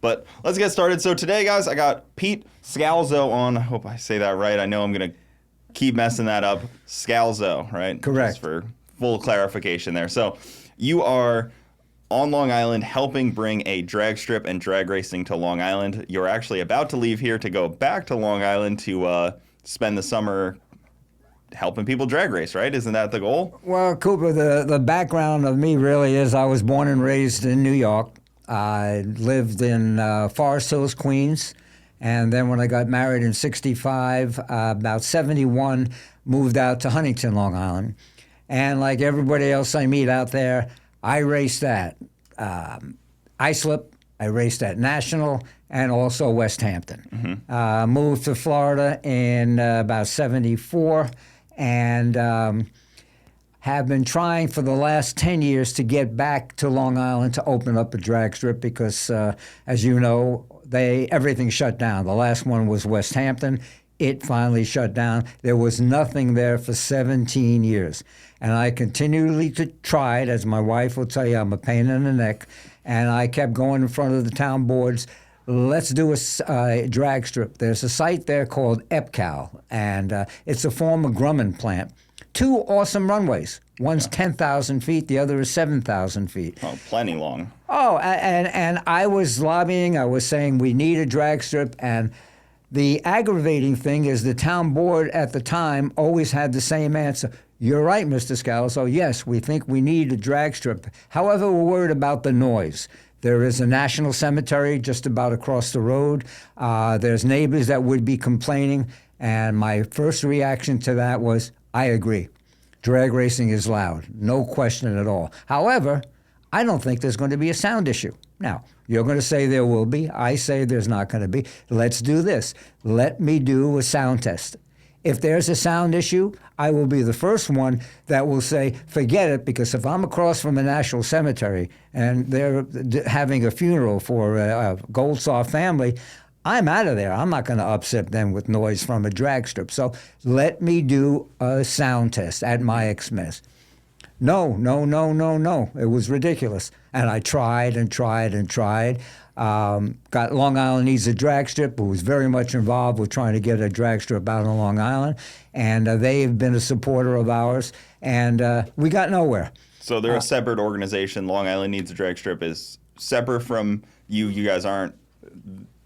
But let's get started. So today, guys, I got Pete Scalzo on. I hope I say that right. I know I'm going to keep messing that up. Scalzo, right? Correct. Just for full clarification there. So you are on Long Island helping bring a drag strip and drag racing to Long Island. You're actually about to leave here to go back to Long Island to spend the summer helping people drag race, right? Isn't that the goal? Well, Cooper, the background of me really is I was born and raised in New York. I lived in Forest Hills, Queens. And then when I got married in 65, about 71, moved out to Huntington, Long Island. And like everybody else I meet out there, I raced at Islip, I raced at National, and also West Hampton. Moved to Florida in about 74, and have been trying for the last 10 years to get back to Long Island to open up a drag strip because, as you know, everything shut down. The last one was West Hampton. It finally shut down. There was nothing there for 17 years. And I continually tried, as my wife will tell you, I'm a pain in the neck, and I kept going in front of the town boards. Let's do a drag strip. There's a site there called EPCA, and it's a former Grumman plant. Two awesome runways. One's 10,000 feet, the other is 7,000 feet. Oh, plenty long. Oh, and I was lobbying, I was saying we need a drag strip, and the aggravating thing is the town board at the time always had the same answer. You're right, Mr. Scalzo. Yes, we think we need a drag strip. However, we're worried about the noise. There is a national cemetery just about across the road. There's neighbors that would be complaining. And my first reaction to that was, I agree. Drag racing is loud. No question at all. However, I don't think there's going to be a sound issue. Now, you're going to say there will be. I say there's not going to be. Let's do this. Let me do a sound test. If there's a sound issue, I will be the first one that will say, forget it, because if I'm across from a national cemetery and they're having a funeral for a Gold Star family, I'm out of there. I'm not going to upset them with noise from a drag strip. So let me do a sound test at my expense. No. It was ridiculous. And I tried and tried and tried. Got Long Island Needs a Drag Strip, who was very much involved with trying to get a drag strip out on Long Island. And they've been a supporter of ours. And we got nowhere. So they're a separate organization. Long Island Needs a Drag Strip is separate from you. You guys aren't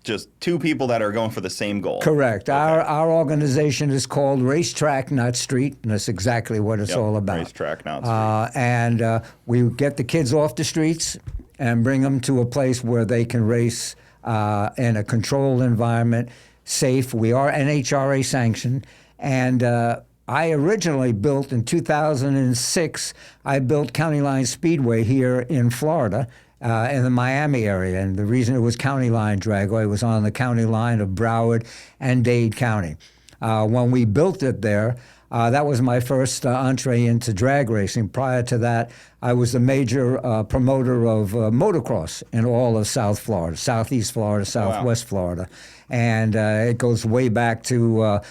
just two people that are going for the same goal. Correct. Okay. Our organization is called Racetrack, Not Street, and that's exactly what it's all about. Racetrack, Not Street. And we get the kids off the streets and bring them to a place where they can race in a controlled environment, safe. We are NHRA sanctioned. And I originally built, in 2006, I built County Line Speedway here in Florida, in the Miami area. And the reason it was County Line Dragway was on the county line of Broward and Dade County. When we built it there, that was my first entree into drag racing. Prior to that, I was the major promoter of motocross in all of South Florida, Southeast Florida, Southwest Florida. And it goes way back to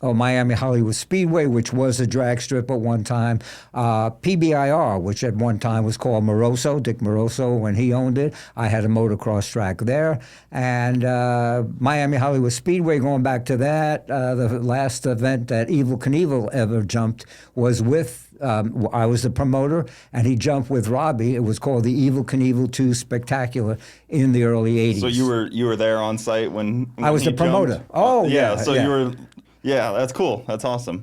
Miami Hollywood Speedway, which was a drag strip at one time. PBIR, which at one time was called Moroso, Dick Moroso, when he owned it. I had a motocross track there. And Miami Hollywood Speedway, going back to that, the last event that Evel Knievel ever jumped was with, I was the promoter, and he jumped with Robbie. It was called the Evel Knievel 2 Spectacular in the early 80s. So you were there on site when I was the promoter. Jumped? Oh, yeah. So you were... Yeah, that's cool. That's awesome.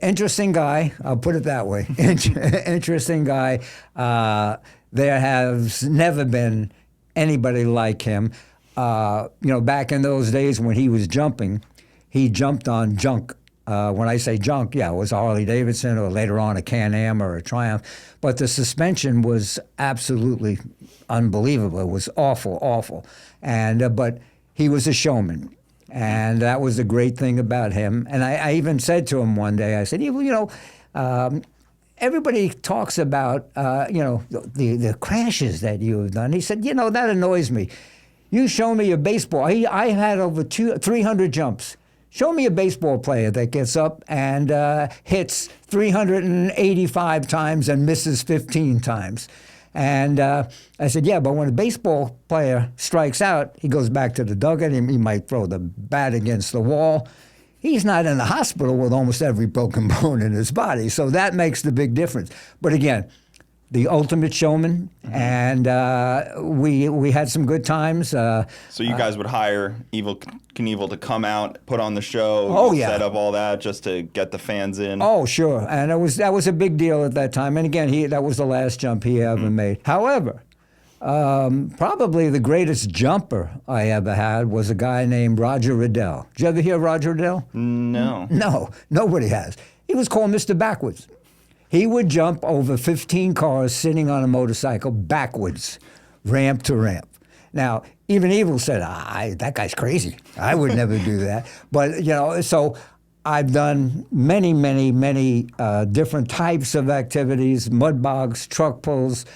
Interesting guy. I'll put it that way. Interesting guy. There has never been anybody like him. Back in those days when he was jumping, he jumped on junk. When I say junk, it was a Harley Davidson or later on a Can-Am or a Triumph. But the suspension was absolutely unbelievable. It was awful. And but he was a showman. And that was the great thing about him. And I even said to him one day, I said, everybody talks about, the crashes that you've done. He said, that annoys me. You show me a baseball. I had over 300 jumps. Show me a baseball player that gets up and hits 385 times and misses 15 times. And I said, yeah, but when a baseball player strikes out, he goes back to the dugout. He might throw the bat against the wall. He's not in the hospital with almost every broken bone in his body. So that makes the big difference. But again, the ultimate showman, and we had some good times. So you guys would hire Evel Knievel to come out, put on the show, set up all that just to get the fans in? Oh, sure. And that was a big deal at that time. And again, that was the last jump he ever made. However, probably the greatest jumper I ever had was a guy named Roger Riddell. Did you ever hear Roger Riddell? No. No, nobody has. He was called Mr. Backwards. He would jump over 15 cars sitting on a motorcycle backwards, ramp to ramp. Now, even Evel said, that guy's crazy. I would never do that. But, so I've done many, many, many different types of activities, mud bogs, truck pulls,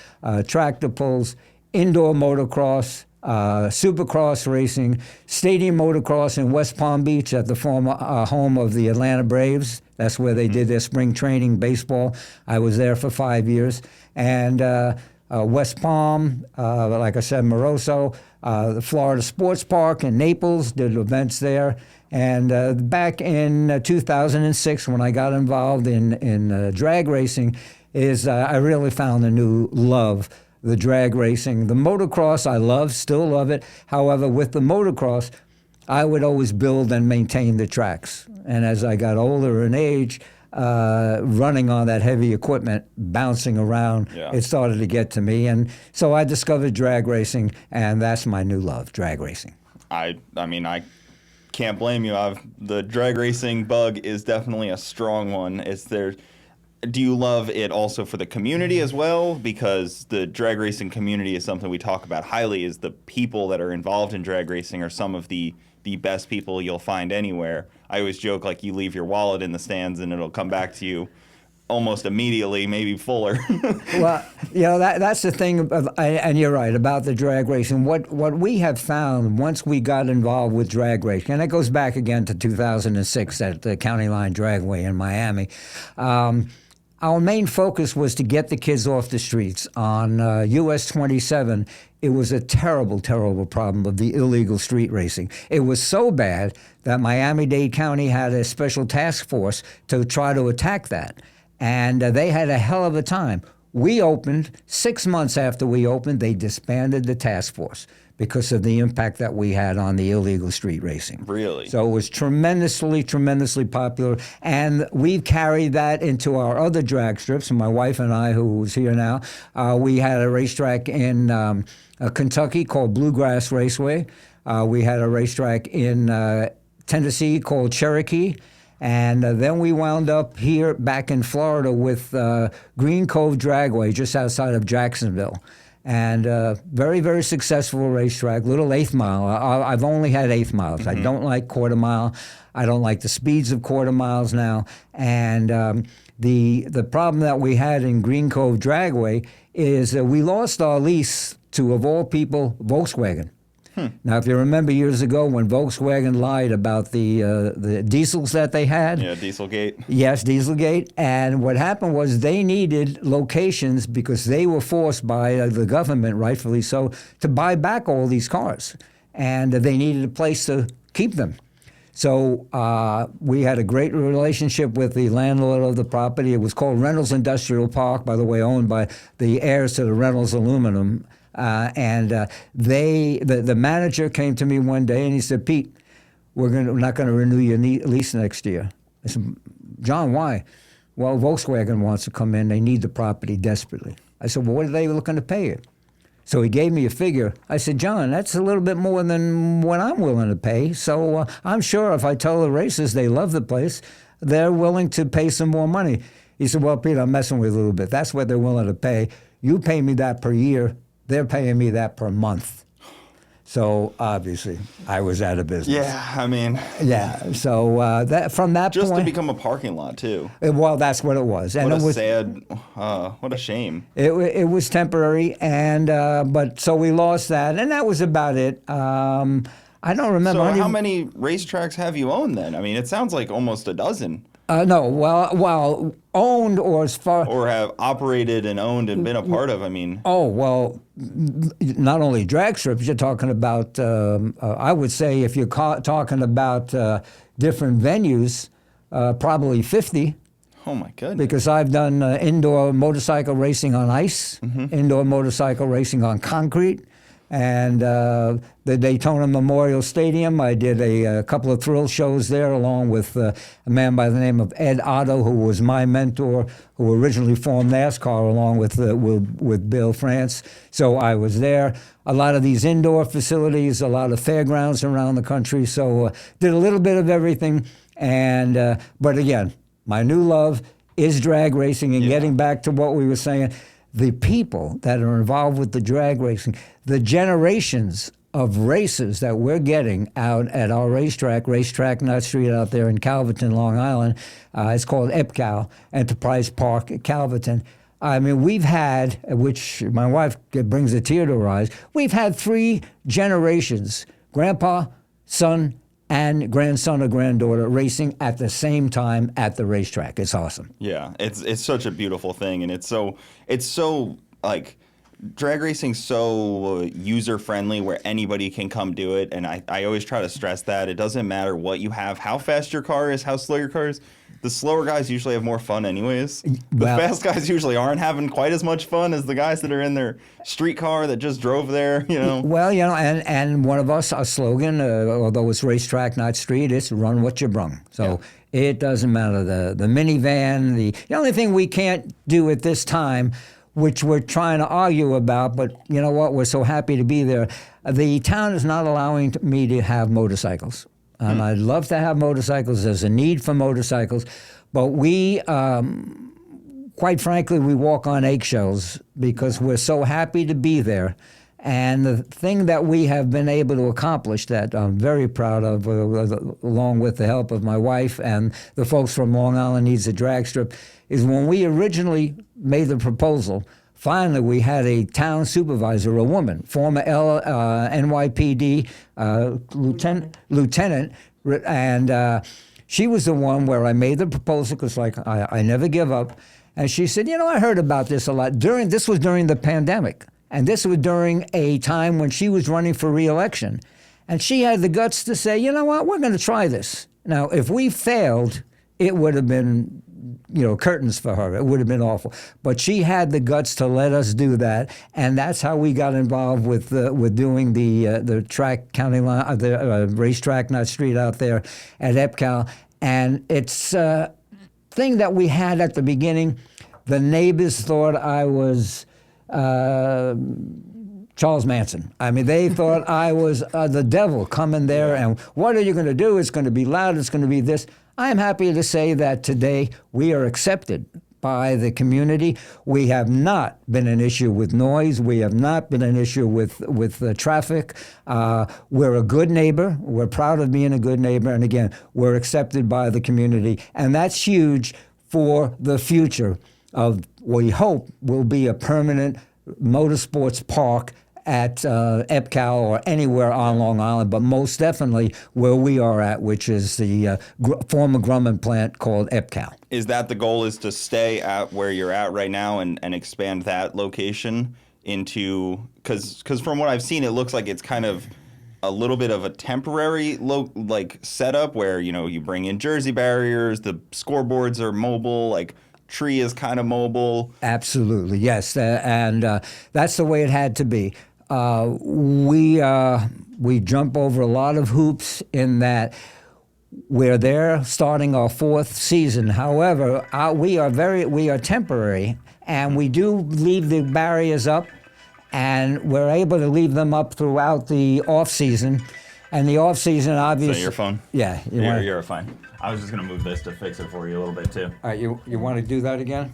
tractor pulls, indoor motocross, supercross racing, stadium motocross in West Palm Beach at the former home of the Atlanta Braves. That's where they did their spring training baseball. I was there for 5 years. And West Palm, like I said, Moroso, the Florida Sports Park in Naples, did events there. And back in 2006, when I got involved in drag racing, I really found a new love. The drag racing. The motocross, I still love it. However, with the motocross, I would always build and maintain the tracks. And as I got older in age, running on that heavy equipment, bouncing around, it started to get to me. And so I discovered drag racing, and that's my new love, drag racing. I mean, I can't blame you. The drag racing bug is definitely a strong one. Do you love it also for the community as well? Because the drag racing community is something we talk about highly, is the people that are involved in drag racing are some of the best people you'll find anywhere. I always joke, like, you leave your wallet in the stands and it'll come back to you almost immediately, maybe fuller. Well, that's the thing, and you're right, about the drag racing. What we have found once we got involved with drag racing, and it goes back again to 2006 at the County Line Dragway in Miami, our main focus was to get the kids off the streets. On US 27, it was a terrible, terrible problem of the illegal street racing. It was so bad that Miami-Dade County had a special task force to try to attack that. And they had a hell of a time. We opened, 6 months after we opened, they disbanded the task force because of the impact that we had on the illegal street racing. Really? So it was tremendously, tremendously popular. And we've carried that into our other drag strips. And my wife and I, who's here now, we had a racetrack in Kentucky called Bluegrass Raceway. We had a racetrack in Tennessee called Cherokee. And then we wound up here back in Florida with Green Cove Dragway, just outside of Jacksonville. And very, very successful racetrack, little eighth mile. I've only had eighth miles. I don't like quarter mile. I don't like the speeds of quarter miles now. And the problem that we had in Green Cove Dragway is that we lost our lease to, of all people, Volkswagen. Now, if you remember years ago when Volkswagen lied about the diesels that they had. Yeah, Dieselgate. Yes, Dieselgate. And what happened was they needed locations because they were forced by the government, rightfully so, to buy back all these cars. And they needed a place to keep them. So we had a great relationship with the landlord of the property. It was called Reynolds Industrial Park, by the way, owned by the heirs to the Reynolds Aluminum. The manager came to me one day and he said, "Pete, we're not going to renew your lease next year." I said, "John, why?" "Well, Volkswagen wants to come in. They need the property desperately." I said, "Well, what are they looking to pay you?" So he gave me a figure. I said, "John, that's a little bit more than what I'm willing to pay. So I'm sure if I tell the racers they love the place, they're willing to pay some more money." He said, "Well, Pete, I'm messing with you a little bit. That's what they're willing to pay. You pay me that per year. They're paying me that per month." So obviously, I was out of business. Yeah, I mean. Yeah. So from that just point, to become a parking lot too. Well, that's what it was. And what it was sad. What a shame. It was temporary, and but so we lost that, and that was about it. I don't remember. So how many racetracks have you owned then? I mean, it sounds like almost a dozen. No, well, owned or as far. Or have operated and owned and been a part of? I mean, Oh, well, not only drag strips, you're talking about, I would say if you're talking about different venues, probably 50. oh my goodness. Because I've done indoor motorcycle racing on ice, indoor motorcycle racing on concrete, and the Daytona Memorial Stadium. I did a couple of thrill shows there, along with a man by the name of Ed Otto, who was my mentor, who originally formed NASCAR along with Bill France. So I was there. A lot of these indoor facilities, a lot of fairgrounds around the country. So did a little bit of everything, and but again, my new love is drag racing, and getting back to what we were saying, the people that are involved with the drag racing, the generations of racers that we're getting out at our racetrack Knott Street out there in Calverton, Long Island. It's called EPCA, Enterprise Park at Calverton. I mean, we've had, which my wife brings a tear to her eyes, we've had 3 generations, grandpa, son, and grandson or granddaughter racing at the same time at the racetrack. It's awesome. Yeah, it's such a beautiful thing, and it's so like drag racing's so user friendly where anybody can come do it, and I always try to stress that it doesn't matter what you have, how fast your car is, how slow your car is. The slower guys usually have more fun anyways. The fast guys usually aren't having quite as much fun as the guys that are in their street car that just drove there, you know. Well, you know, and one of us, our slogan, although it's racetrack, not street, it's run what you brung. So it doesn't matter. The minivan, the only thing we can't do at this time, which we're trying to argue about, but you know what, we're so happy to be there. The town is not allowing me to have motorcycles. And I'd love to have motorcycles. There's a need for motorcycles. But we, quite frankly, we walk on eggshells because we're so happy to be there. And the thing that we have been able to accomplish that I'm very proud of, along with the help of my wife and the folks from Long Island Needs a Drag Strip, is when we originally made the proposal, finally, we had a town supervisor, a woman, former NYPD lieutenant, and she was the one where I made the proposal because, like, I never give up. And she said, you know, I heard about this a lot. This was during the pandemic, and this was during a time when she was running for re-election. And she had the guts to say, you know what, we're going to try this. Now, if we failed, it would have been, you know, curtains for her. It would have been awful. But she had the guts to let us do that, and that's how we got involved with doing the track county line, the racetrack, not street out there at EPCA. And it's a thing that we had at the beginning. The neighbors thought I was Charles Manson. I mean, they thought I was the devil coming there, and what are you going to do? It's going to be loud. It's going to be this. I am happy to say that today we are accepted by the community. We have not been an issue with noise. We have not been an issue with traffic. We're a good neighbor. We're proud of being a good neighbor. And again, we're accepted by the community. And that's huge for the future of what we hope will be a permanent motorsports park at EPCA or anywhere on Long Island, but most definitely where we are at, which is the former Grumman plant called EPCA. Is that the goal, is to stay at where you're at right now and expand that location into, because from what I've seen, it looks like it's kind of a little bit of a temporary setup where, you know, you bring in jersey barriers, the scoreboards are mobile, like tree is kind of mobile. Absolutely, yes, and that's the way it had to be. We jump over a lot of hoops in that we're there starting our 4th season. However, we are temporary, and we do leave the barriers up, and we're able to leave them up throughout the off season. And the off season, obviously. Is that your phone? Yeah, you're fine. I was just gonna move this to fix it for you a little bit too. All right, you want to do that again?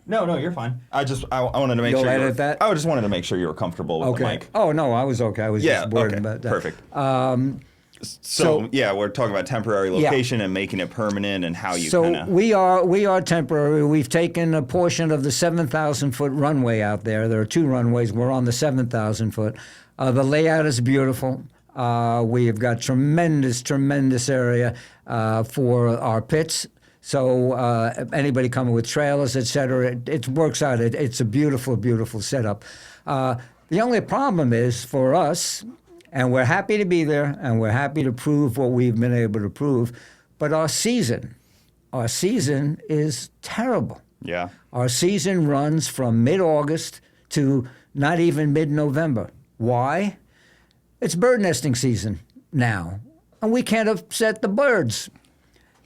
No, you're fine. I wanted to make sure. You'll edit that? I just wanted to make sure you were comfortable with the mic. Oh no, I was okay. I was just worried about that. Perfect. So yeah, we're talking about temporary location and making it permanent, and how you kind of. we are temporary. We've taken a portion of the 7,000-foot runway out there. There are 2 runways. We're on the 7,000-foot. The layout is beautiful. We have got tremendous area for our pits. So anybody coming with trailers, et cetera, it works out. It's a beautiful, beautiful setup. The only problem is for us, and we're happy to be there, and we're happy to prove what we've been able to prove, but our season is terrible. Yeah. Our season runs from mid-August to not even mid-November. Why? It's bird nesting season now, and we can't upset the birds.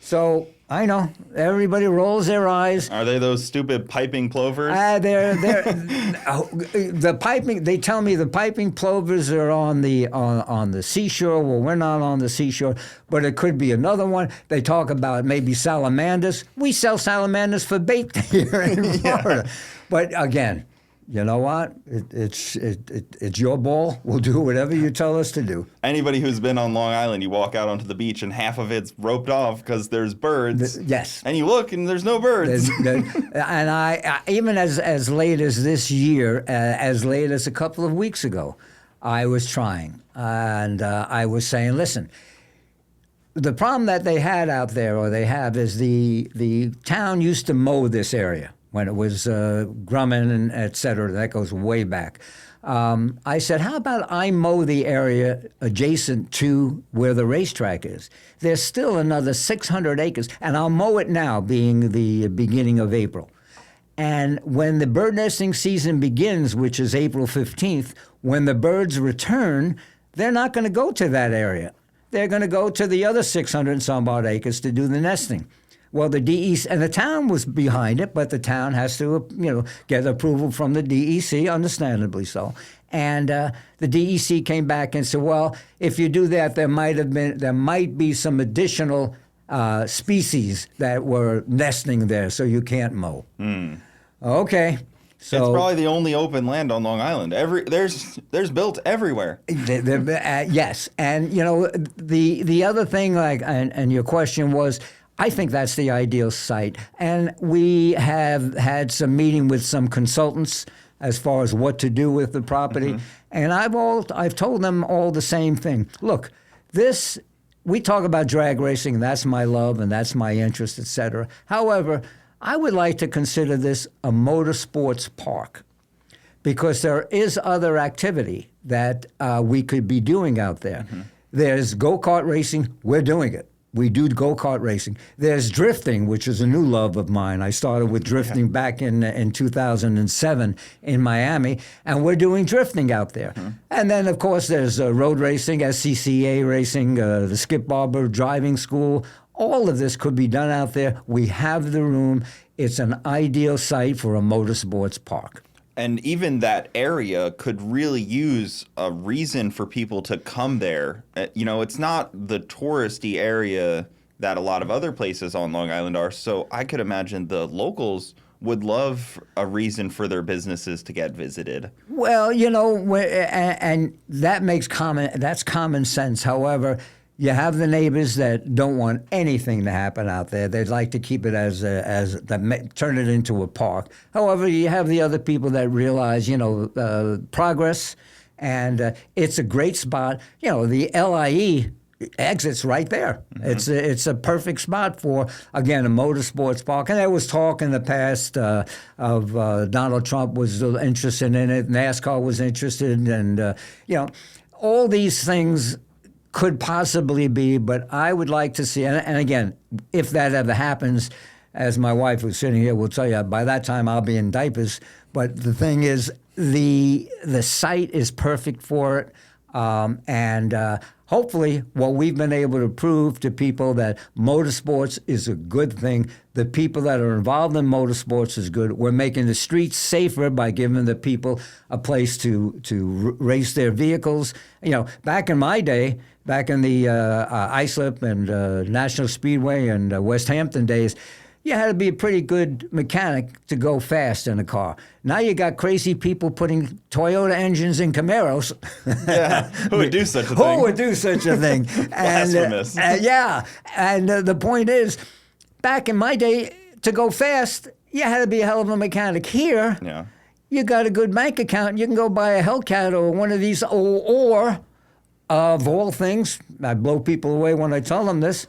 So I know everybody rolls their eyes. Are they those stupid piping plovers? They're the piping. They tell me the piping plovers are on the seashore. Well, we're not on the seashore, but it could be another one. They talk about maybe salamanders. We sell salamanders for bait here in Florida. But again, you know what? It's your ball. We'll do whatever you tell us to do. Anybody who's been on Long Island, you walk out onto the beach and half of it's roped off because there's birds. Yes. And you look and there's no birds. And I even as late as this year, as late as a couple of weeks ago, I was trying. And I was saying, listen, the problem that they had out there, or they have, is the town used to mow this area when it was Grumman and et cetera. That goes way back. I said, how about I mow the area adjacent to where the racetrack is? There's still another 600 acres, and I'll mow it now, being the beginning of April. And when the bird nesting season begins, which is April 15th, when the birds return, they're not going to go to that area. They're going to go to the other 600 and some odd acres to do the nesting. Well, the DEC, and the town was behind it, but the town has to, get approval from the DEC, understandably so. And the DEC came back and said, well, if you do that, there might be some additional species that were nesting there, so you can't mow. Okay. So it's probably the only open land on Long Island. There's built everywhere. Yes, and the other thing, and your question was, I think that's the ideal site. And we have had some meeting with some consultants as far as what to do with the property. Mm-hmm. And I've told them all the same thing. Look, we talk about drag racing, and that's my love, and that's my interest, et cetera. However, I would like to consider this a motorsports park, because there is other activity that we could be doing out there. Mm-hmm. There's go-kart racing. We're doing it. We do go-kart racing. There's drifting, which is a new love of mine. I started with drifting back in 2007 in Miami, and we're doing drifting out there. Mm-hmm. And then, of course, there's road racing, SCCA racing, the Skip Barber Driving School. All of this could be done out there. We have the room. It's an ideal site for a motorsports park. And even that area could really use a reason for people to come there. It's not the touristy area that a lot of other places on Long Island are. So I could imagine the locals would love a reason for their businesses to get visited. Well, and that's common sense. However, you have the neighbors that don't want anything to happen out there. They'd like to keep it turn it into a park. However, you have the other people that realize, progress, and it's a great spot. The LIE exit's right there. Mm-hmm. It's a perfect spot for, again, a motorsports park. And there was talk in the past of Donald Trump was interested in it, NASCAR was interested, and all these things could possibly be, but I would like to see, and again, if that ever happens, as my wife who's sitting here will tell you, by that time I'll be in diapers. But the thing is, the site is perfect for it, and hopefully what we've been able to prove to people that motorsports is a good thing. The people that are involved in motorsports is good. We're making the streets safer by giving the people a place to race their vehicles. Back in my day, back in the Islip and National Speedway and West Hampton days, you had to be a pretty good mechanic to go fast in a car. Now you got crazy people putting Toyota engines in Camaros. Yeah, who would do such a thing? Who would do such a thing? Blasphemous. Yeah, and the point is, back in my day, to go fast, you had to be a hell of a mechanic. Here, you got a good bank account, you can go buy a Hellcat or one of these, or of all things, I blow people away when I tell them this,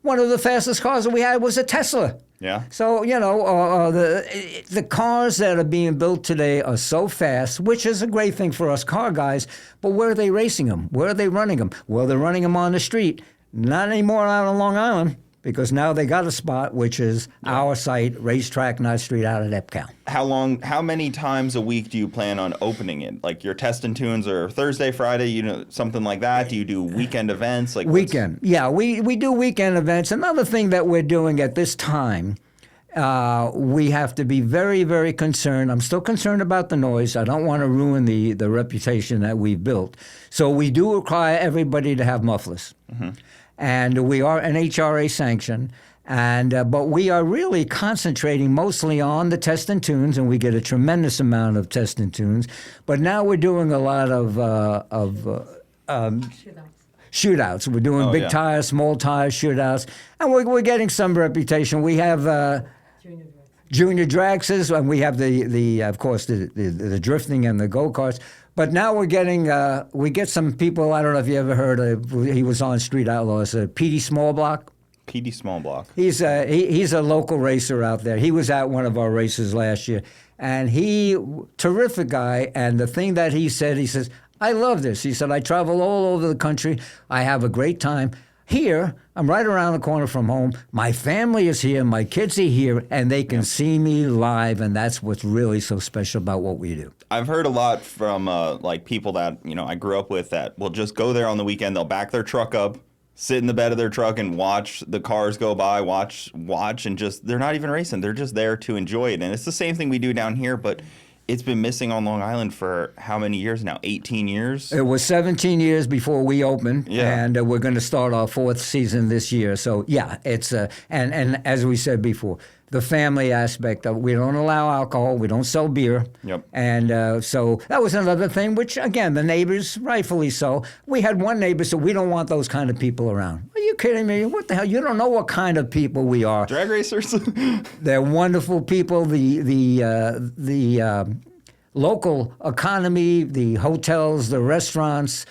One of the fastest cars that we had was a Tesla. Yeah. So, the cars that are being built today are so fast, which is a great thing for us car guys, but where are they racing them? Where are they running them? Well, they're running them on the street. Not anymore out on Long Island, because now they got a spot, which is our site, Racetrack, Ninth Street, out at EPCA. How many times a week do you plan on opening it? Like your test and tunes are Thursday, Friday, something like that? Do you do weekend events? Weekend. Yeah, we do weekend events. Another thing that we're doing at this time, we have to be very, very concerned. I'm still concerned about the noise. I don't want to ruin the reputation that we've built. So we do require everybody to have mufflers. Mm-hmm. And we are an HRA sanction. But we are really concentrating mostly on the test and tunes, and we get a tremendous amount of test and tunes. But now we're doing a lot of shootouts. We're doing big tires, small tires, shootouts, and we're getting some reputation. We have junior drags, and we have of course the drifting and the go-karts. But now we're getting we get some people. I don't know if you ever heard of. He was on Street Outlaws. P.D. Smallblock. P.D. Smallblock. He's a local racer out there. He was at one of our races last year, and terrific guy. And the thing that he says, I love this. He said, I travel all over the country. I have a great time. Here, I'm right around the corner from home. My family is here. My kids are here, and they can see me live, and that's what's really so special about what we do. I've heard a lot from people that I grew up with that will just go there on the weekend. They'll back their truck up, sit in the bed of their truck, and watch the cars go by. Watch, and just they're not even racing. They're just there to enjoy it, and it's the same thing we do down here, but it's been missing on Long Island for how many years now? 18 years? It was 17 years before we opened, and we're going to start our 4th season this year. So, it's and as we said before, the family aspect of we don't allow alcohol, we don't sell beer. Yep. And so that was another thing, which, again, the neighbors, rightfully so. We had one neighbor, so we don't want those kind of people around. Are you kidding me? What the hell? You don't know what kind of people we are. Drag racers? They're wonderful people. The local economy, the hotels, the restaurants.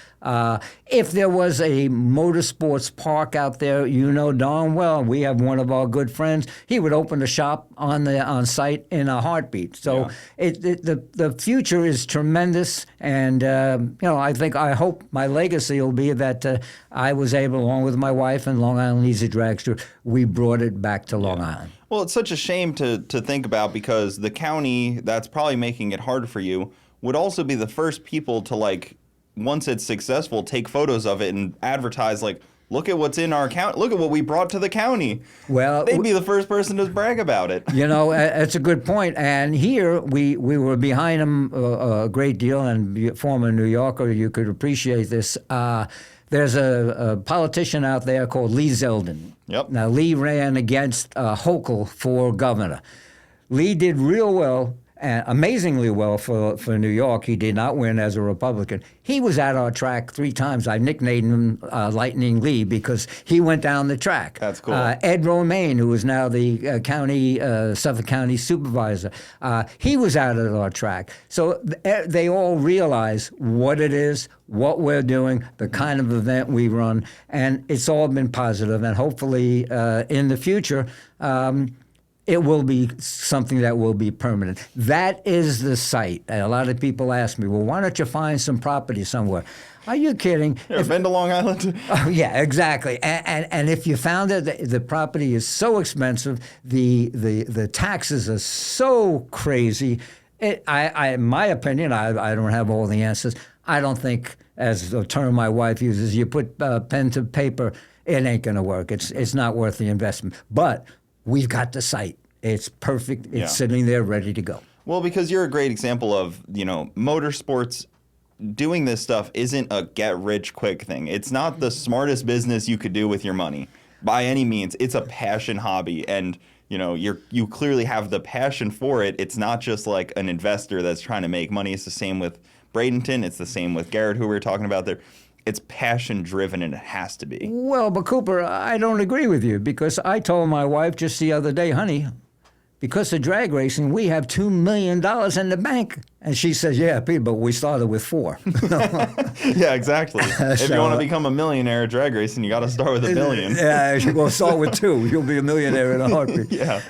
If there was a motorsports park out there, darn well, we have one of our good friends. He would open a shop on site in a heartbeat. So the future is tremendous, and I hope my legacy will be that I was able, along with my wife and Long Island Easy Dragster, we brought it back to Long Island. Well, it's such a shame to think about, because the county that's probably making it hard for you would also be the first people to, once it's successful, take photos of it and advertise, look at what's in our county. Look at what we brought to the county. Well, they'd be the first person to brag about it. It's a good point. And here we were behind them a great deal. And former New Yorker, you could appreciate this. There's a politician out there called Lee Zeldin. Yep. Now, Lee ran against Hochul for governor. Lee did real well, amazingly well for New York. He did not win as a Republican. He was at our track 3 times. I nicknamed him Lightning Lee because he went down the track. That's cool. Ed Romaine, who is now the Suffolk County supervisor, he was out at our track. So they all realize what it is, what we're doing, the kind of event we run, and it's all been positive. And hopefully in the future, it will be something that will be permanent. That is the site. And a lot of people ask me, well, why don't you find some property somewhere? Are you kidding? You ever been to Long Island? Oh, yeah, exactly. And if you found it, the property is so expensive, the taxes are so crazy. In my opinion, I don't have all the answers. I don't think, as the term my wife uses, you put pen to paper, it ain't going to work. It's not worth the investment. But we've got the site. It's perfect. It's sitting there ready to go. Well, because you're a great example of, motorsports. Doing this stuff isn't a get-rich-quick thing. It's not the smartest business you could do with your money by any means. It's a passion hobby, and you clearly have the passion for it. It's not just like an investor that's trying to make money. It's the same with Bradenton. It's the same with Garrett, who we were talking about there. It's passion-driven, and it has to be. Well, but Cooper, I don't agree with you, because I told my wife just the other day, honey, because of drag racing, we have $2 million in the bank. And she says, yeah, Pete, but we started with 4. Yeah, exactly. If you want to become a millionaire at drag racing, you got to start with $1 million. Yeah, we'll start with 2. You'll be a millionaire in a heartbeat. Yeah.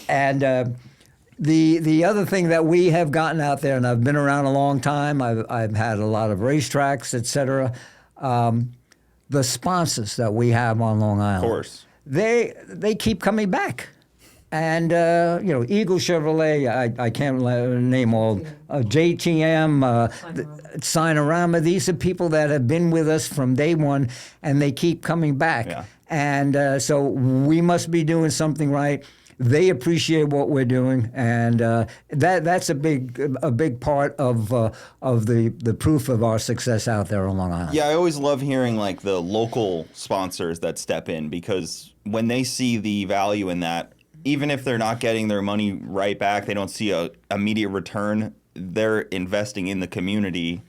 And the other thing that we have gotten out there, and I've been around a long time, I've had a lot of racetracks, et cetera, the sponsors that we have on Long Island. Of course. They keep coming back. And, Eagle Chevrolet, I can't name all, JTM, Sinorama, these are people that have been with us from day one, and they keep coming back. Yeah. And so we must be doing something right. They appreciate what we're doing, and that's a big part of the proof of our success out there on Long Island. Yeah, I always love hearing like the local sponsors that step in, because when they see the value in that, even if they're not getting their money right back, they don't see a immediate return, they're investing in the community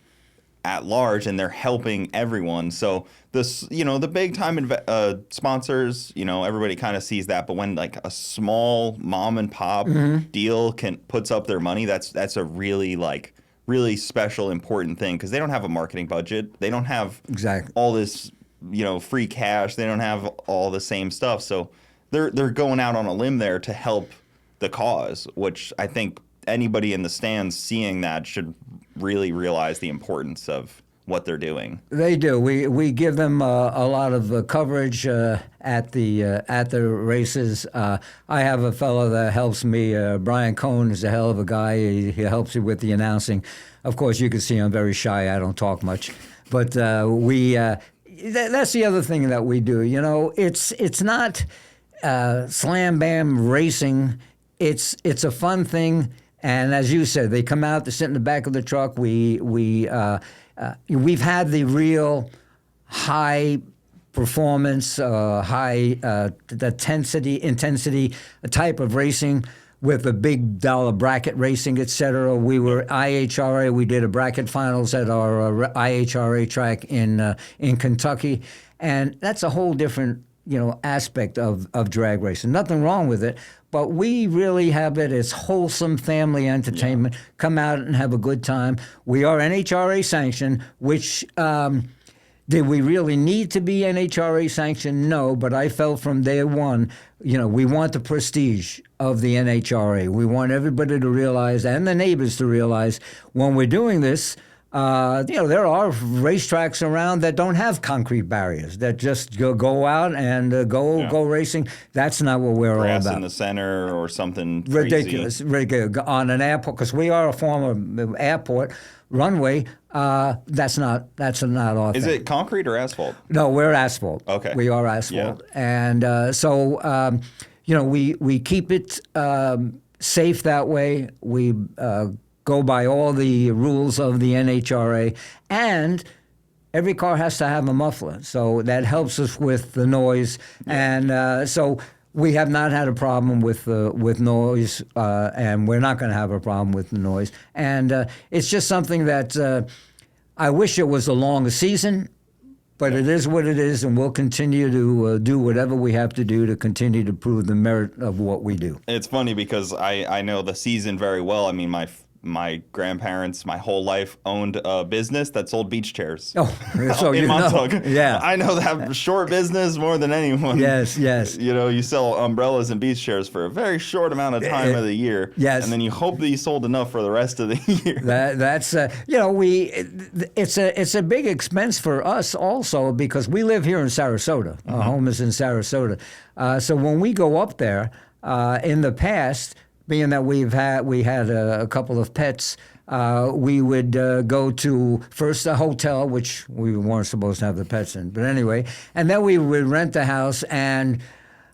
at large, and they're helping everyone. So the big time sponsors, everybody kind of sees that. But when like a small mom and pop deal puts up their money, that's a really special, important thing, because they don't have a marketing budget. They don't have all this, free cash. They don't have all the same stuff. So they're going out on a limb there to help the cause, which I think anybody in the stands seeing that should really realize the importance of what they're doing. They do. We give them a lot of coverage at the races. I have a fellow that helps me. Brian Cohn is a hell of a guy. He helps me with the announcing. Of course, you can see I'm very shy. I don't talk much, but that's the other thing that we do. It's not slam bam racing. It's a fun thing. And as you said, they come out, they sit in the back of the truck. We've had the real high performance, high intensity type of racing with the big dollar bracket racing, et cetera. We were IHRA. We did a bracket finals at our IHRA track in Kentucky, and that's a whole different aspect of drag racing. Nothing wrong with it. But we really have it as wholesome family entertainment. Yeah. Come out and have a good time. We are NHRA sanctioned, which did we really need to be NHRA sanctioned? No, but I felt from day one, we want the prestige of the NHRA. We want everybody to realize, and the neighbors to realize, when we're doing this, there are racetracks around that don't have concrete barriers, that just go out and go racing. That's not what we're all about. Grass in the center or something ridiculous. On an airport, because we are a former airport runway. That's not our thing. Is it concrete or asphalt? No, we're asphalt. Okay, we are asphalt, and so we keep it safe that way. We go by all the rules of the NHRA, and every car has to have a muffler, so that helps us with the noise. And so we have not had a problem with noise, and we're not going to have a problem with the noise. And it's just something that I wish it was a longer season, but it is what it is, and we'll continue to do whatever we have to do to continue to prove the merit of what we do. It's funny because I know the season very well. I mean, my grandparents, my whole life, owned a business that sold beach chairs. Oh, so in Montauk. Yeah, I know that short business more than anyone. Yes. You sell umbrellas and beach chairs for a very short amount of time of the year. Yes, and then you hope that you sold enough for the rest of the year. That's it's a big expense for us also, because we live here in Sarasota. Our home is in Sarasota. So when we go up there, in the past, being that we had a couple of pets, we would go to first a hotel, which we weren't supposed to have the pets in, but anyway, and then we would rent a house. And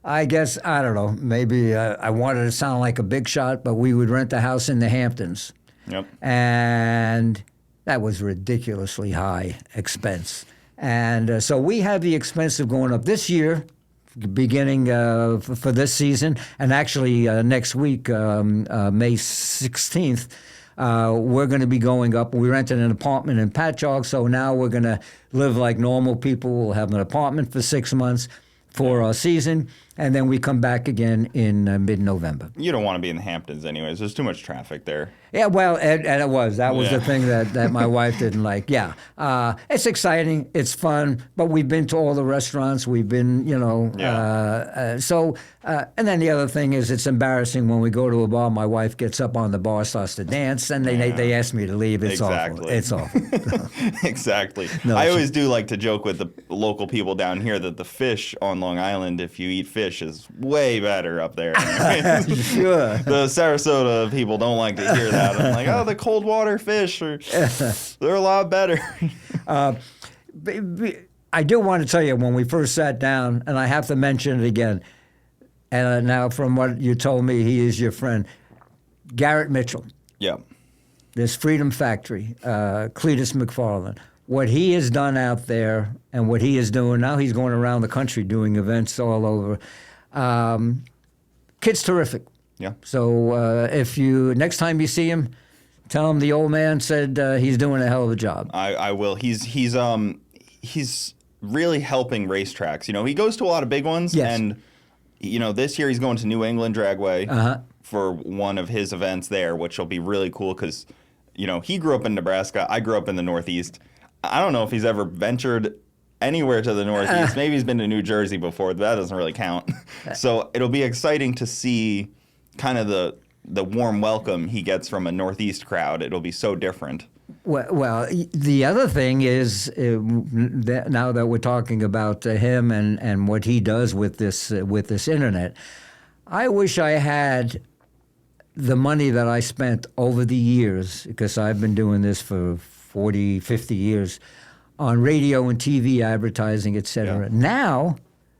I guess, I don't know, maybe I wanted to sound like a big shot, but we would rent a house in the Hamptons. Yep. And that was ridiculously high expense. And so we had the expense of going up this year, beginning for this season, and actually next week, May 16th, we're going to be going up. We rented an apartment in Patchogue, so now we're going to live like normal people. We'll have an apartment for 6 months for our season, and then we come back again in mid-November. You don't want to be in the Hamptons anyways. There's too much traffic there. Yeah, well, and that was Yeah. the thing that my wife didn't like. Yeah, it's exciting, it's fun, but we've been to all the restaurants. We've been, and then the other thing is it's embarrassing when we go to a bar. My wife gets up on the bar, starts to dance, and they ask me to leave. It's awful. It's awful. Exactly. No, I always do like to joke with the local people down here that the fish on Long Island, if you eat fish, is way better up there. Sure. The Sarasota people don't like to hear that. I'm like, oh, the cold water fish, they're a lot better. I do want to tell you, when we first sat down, and I have to mention it again, and now from what you told me, he is your friend, Garrett Mitchell. Yeah. This Freedom Factory, Cletus McFarland, what he has done out there and what he is doing now, he's going around the country doing events all over. Kid's terrific. Yeah. So if you next time you see him, tell him the old man said he's doing a hell of a job. I will. He's really helping racetracks. You know, he goes to a lot of big ones, Yes. and you know, this year he's going to New England Dragway Uh-huh. for one of his events there, which will be really cool because, you know, he grew up in Nebraska. I grew up in the Northeast. I don't know if he's ever ventured anywhere to the Northeast. Maybe he's been to New Jersey before. But that doesn't really count. So it'll be exciting to see kind of the warm welcome he gets from a Northeast crowd. It'll be so different. Well, the other thing is that now that we're talking about him and what he does with this internet, I wish I had the money that I spent over the years, because I've been doing this for 40, 50 years, on radio and TV advertising, et cetera. Yeah. Now,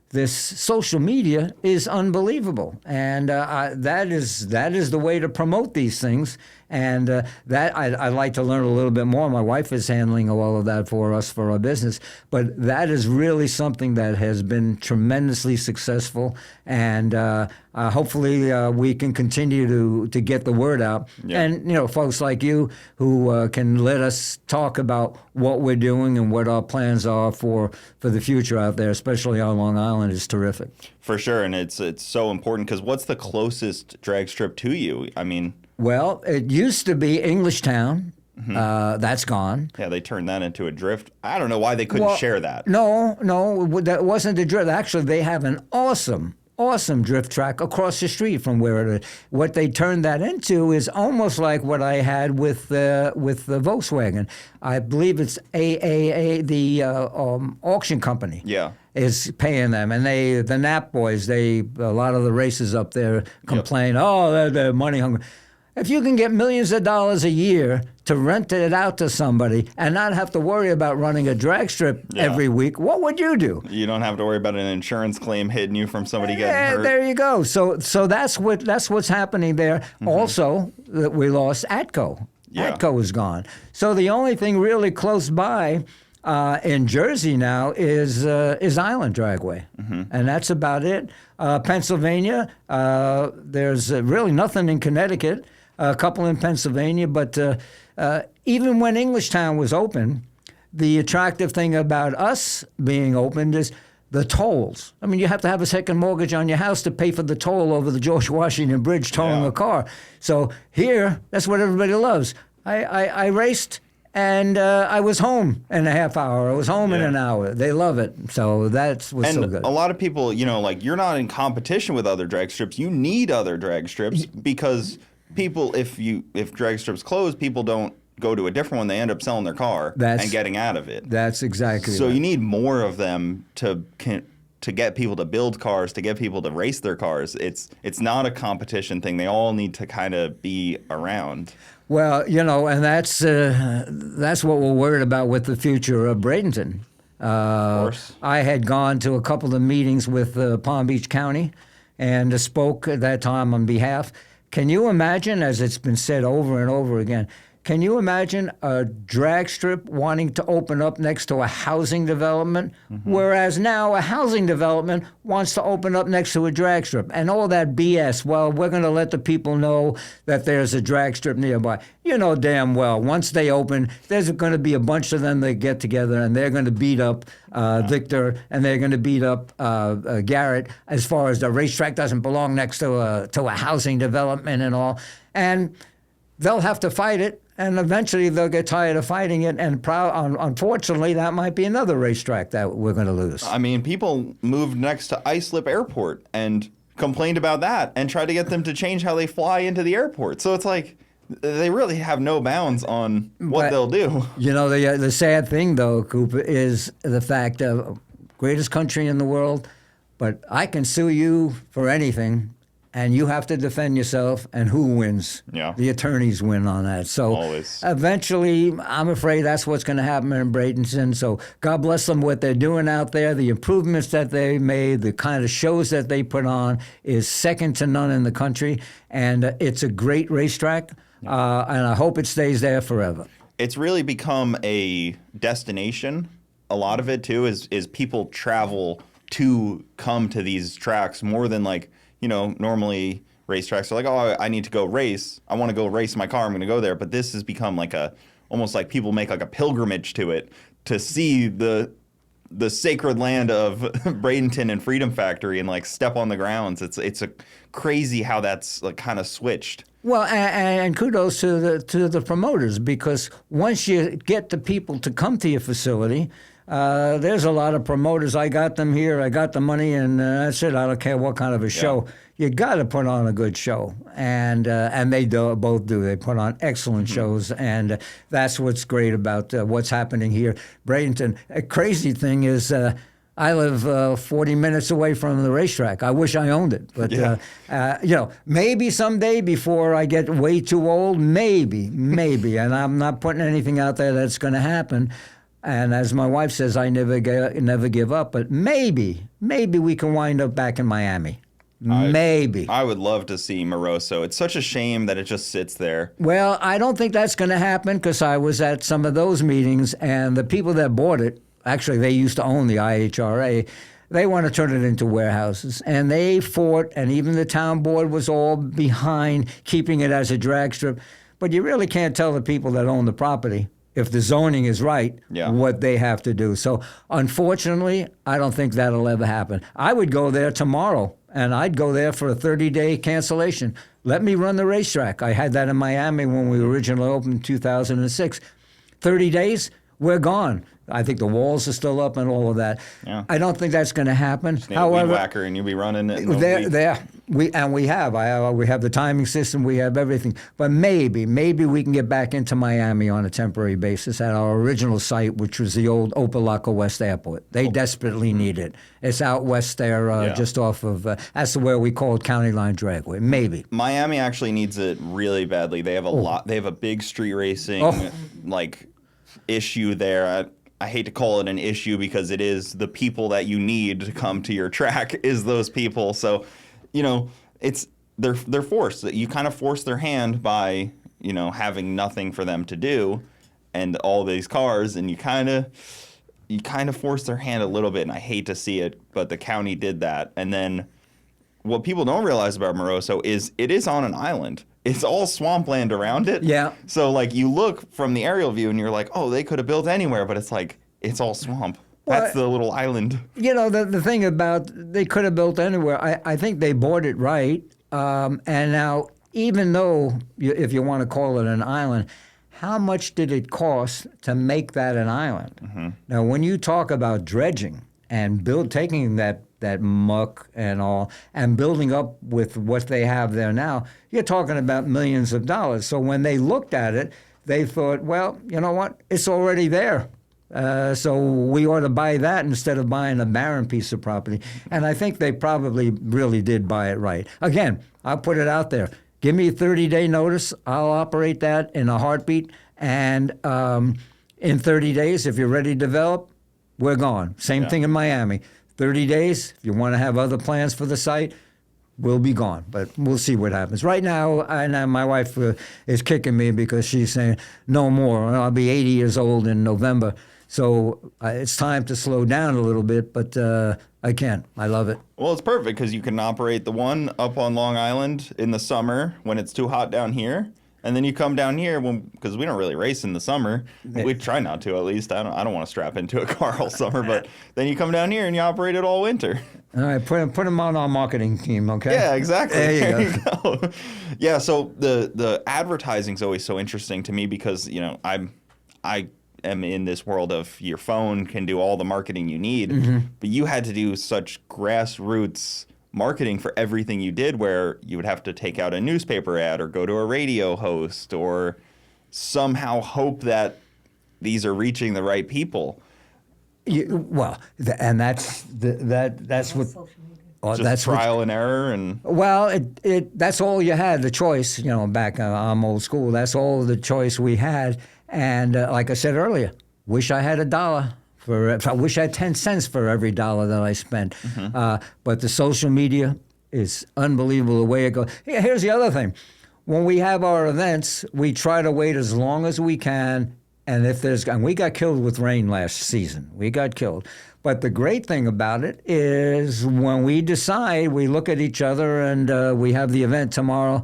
this social media is unbelievable, and that is the way to promote these things. And that I'd like to learn a little bit more. My wife is handling all of that for us for our business, but that is really something that has been tremendously successful, and hopefully we can continue to get the word out. Yeah. And you know, folks like you who can let us talk about what we're doing and what our plans are for the future out there, especially on Long Island, is terrific. For sure, and it's so important because what's the closest drag strip to you? I mean, Well, it used to be Englishtown. That's gone. yeah, they turned that into a drift. I don't know why they couldn't share that. No, that wasn't a drift. Actually, they have an awesome drift track across the street from where it is. What they turned that into is almost like what I had with the Volkswagen. I believe it's AAA, the auction company. Yeah. Is paying them, and the Nap boys, a lot of the races up there complain, oh, they're money hungry. If you can get millions of dollars a year to rent it out to somebody and not have to worry about running a drag strip every week, what would you do? You don't have to worry about an insurance claim hitting you from somebody getting hurt. There you go. So that's what's happening there. Also, that we lost Atco. Yeah. Atco is gone. So the only thing really close by in Jersey now is Island Dragway, and that's about it. Pennsylvania, there's really nothing in Connecticut. A couple in Pennsylvania, but even when Englishtown was open, the attractive thing about us being opened is the tolls. I mean, you have to have a second mortgage on your house to pay for the toll over the George Washington Bridge towing a car. So here, that's what everybody loves. I raced, and I was home in a half hour. I was home in an hour. They love it. So that's what's so good. A lot of people, you know, like, you're not in competition with other drag strips. You need other drag strips because people, if drag strips close, people don't go to a different one. They end up selling their car and getting out of it. That's exactly so right. You need more of them to get people to build cars, to get people to race their cars. It's not a competition thing. They all need to kind of be around. Well, you know, and that's what we're worried about with the future of Bradenton. Of course. I had gone to a couple of meetings with Palm Beach County and spoke at that time on behalf. Can you imagine, as it's been said over and over again, can you imagine a drag strip wanting to open up next to a housing development, whereas now a housing development wants to open up next to a drag strip? And all that BS, well, we're going to let the people know that there's a drag strip nearby. You know damn well, once they open, there's going to be a bunch of them that get together, and they're going to beat up Victor, and they're going to beat up Garrett as far as the racetrack doesn't belong next to a housing development and all. And they'll have to fight it, and eventually they'll get tired of fighting it, and unfortunately, that might be another racetrack that we're going to lose. I mean, people moved next to Islip Airport and complained about that and tried to get them to change how they fly into the airport. So it's like they really have no bounds on what they'll do. You know, the sad thing, though, Cooper, is the fact of greatest country in the world, but I can sue you for anything, and you have to defend yourself, and who wins? Yeah. The attorneys win on that. So Always. eventually, I'm afraid that's what's going to happen in Bradenton. So God bless them, what they're doing out there, the improvements that they made, the kind of shows that they put on is second to none in the country, and it's a great racetrack, and I hope it stays there forever. It's really become a destination. A lot of it, too, is people travel to come to these tracks more than like, you know, normally racetracks are like, oh, I need to go race. I want to go race my car. I'm going to go there. But this has become like almost like people make like a pilgrimage to it to see the sacred land of Bradenton and Freedom Factory and like step on the grounds. It's a crazy how that's like kind of switched. Well, and kudos to the promoters, because once you get the people to come to your facility, there's a lot of promoters. I got them here. I got the money, and that's it. I don't care what kind of a show. You got to put on a good show, and they both do. They put on excellent shows, and that's what's great about what's happening here, Bradenton. A crazy thing is, I live 40 minutes away from the racetrack. I wish I owned it, but you know, maybe someday before I get way too old, maybe, and I'm not putting anything out there that's going to happen. And as my wife says, I never give up. But maybe we can wind up back in Miami. Maybe. I would love to see Moroso. It's such a shame that it just sits there. Well, I don't think that's going to happen, because I was at some of those meetings, and the people that bought it, actually they used to own the IHRA, they want to turn it into warehouses. And they fought, and even the town board was all behind keeping it as a drag strip. But you really can't tell the people that own the property, if the zoning is right, what they have to do. So unfortunately, I don't think that'll ever happen. I would go there tomorrow, and I'd go there for a 30-day cancellation. Let me run the racetrack. I had that in Miami when we originally opened in 2006. 30 days, we're gone. I think the walls are still up and all of that. Yeah. I don't think that's going to happen. Just need a weed whacker and you'll be running it. We have the timing system. We have everything. But maybe we can get back into Miami on a temporary basis at our original site, which was the old Opelika West Airport. They desperately need it. It's out west there, just off of. That's where we call it County Line Dragway. Maybe Miami actually needs it really badly. They have a lot. They have a big street racing issue there. I hate to call it an issue because it is the people that you need to come to your track is those people. So, you know, they're forced. You kind of force their hand by, you know, having nothing for them to do and all these cars, and you kind of force their hand a little bit, and I hate to see it, but the county did that. And then what people don't realize about Moroso is it is on an island. It's all swampland around it. Yeah. So, like, you look from the aerial view and you're like, oh, they could have built anywhere, but it's like, it's all swamp. That's the little island. You know, the thing about they could have built anywhere, I think they bought it right. And now, even though, if you want to call it an island, how much did it cost to make that an island? Mm-hmm. Now, when you talk about dredging and taking that muck and all, and building up with what they have there now, you're talking about millions of dollars. So when they looked at it, they thought, well, you know what? It's already there. So we ought to buy that instead of buying a barren piece of property. And I think they probably really did buy it right. Again, I'll put it out there. Give me a 30-day notice. I'll operate that in a heartbeat. And in 30 days, if you're ready to develop, we're gone. Same thing in Miami. 30 days, if you want to have other plans for the site, will be gone, but we'll see what happens. Right now, my wife is kicking me because she's saying no more. I'll be 80 years old in November, so it's time to slow down a little bit, but I can't. I love it. Well, it's perfect because you can operate the one up on Long Island in the summer when it's too hot down here. And then you come down here because we don't really race in the summer. We try not to, at least. I don't want to strap into a car all summer. But then you come down here and you operate it all winter. All right, put them on our marketing team, okay? Yeah, exactly. There you go. Yeah, so the advertising is always so interesting to me because I am in this world of your phone can do all the marketing you need, but you had to do such grassroots marketing for everything you did, where you would have to take out a newspaper ad or go to a radio host or somehow hope that these are reaching the right people. And that's what. Oh, just that's trial and error, and that's all you had, the choice. Back I'm old school. That's all the choice we had, and like I said earlier, wish I had $1. I wish I had 10 cents for every $1 that I spent. But the social media is unbelievable the way it goes. Here's the other thing. When we have our events, we try to wait as long as we can. And we got killed with rain last season. We got killed. But the great thing about it is when we decide, we look at each other and we have the event tomorrow.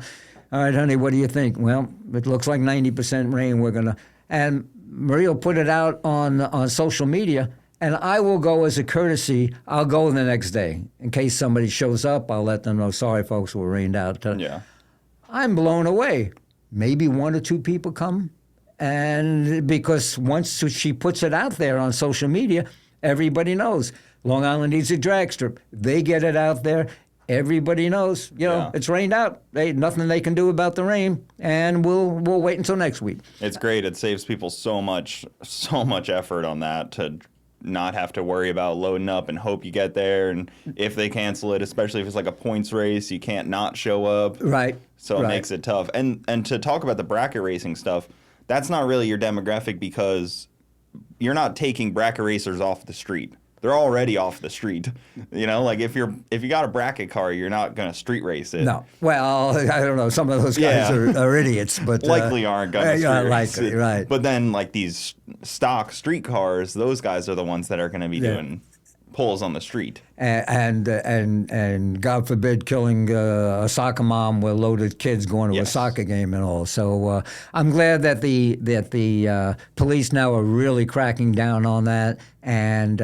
All right, honey, what do you think? Well, it looks like 90% rain. And Maria will put it out on social media, and I will go as a courtesy. I'll go the next day. In case somebody shows up, I'll let them know, sorry, folks, we're rained out. Yeah. I'm blown away. Maybe 1 or 2 people come, and because once she puts it out there on social media, everybody knows. Long Island needs a drag strip. They get it out there. Everybody knows, it's rained out. Nothing they can do about the rain, and we'll wait until next week. It's great. It saves people so much effort on that to not have to worry about loading up and hope you get there. And if they cancel it, especially if it's like a points race, you can't not show up. Right. So it makes it tough. And to talk about the bracket racing stuff, that's not really your demographic because you're not taking bracket racers off the street. They're already off the street. Like if you got a bracket car, you're not going to street race it. No. Well, I don't know. Some of those guys are idiots, but likely aren't going to street race it. Right. But then like these stock street cars, those guys are the ones that are going to be doing pulls on the street. And God forbid killing a soccer mom with loaded kids going to a soccer game and all. So I'm glad that the police now are really cracking down on that. And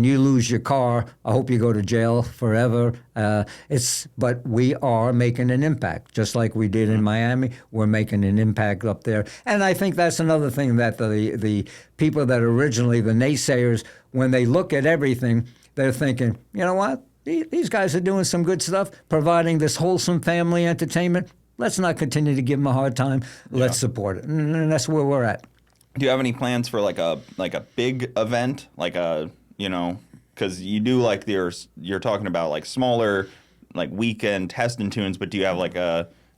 you lose your car. I hope you go to jail forever. But we are making an impact, just like we did in Miami. We're making an impact up there. And I think that's another thing that the people that originally, the naysayers, when they look at everything, they're thinking, you know what? These guys are doing some good stuff, providing this wholesome family entertainment. Let's not continue to give them a hard time. Let's support it. And that's where we're at. Do you have any plans for like a big event, because you do you're talking about like smaller, like weekend test and tunes, but do you have like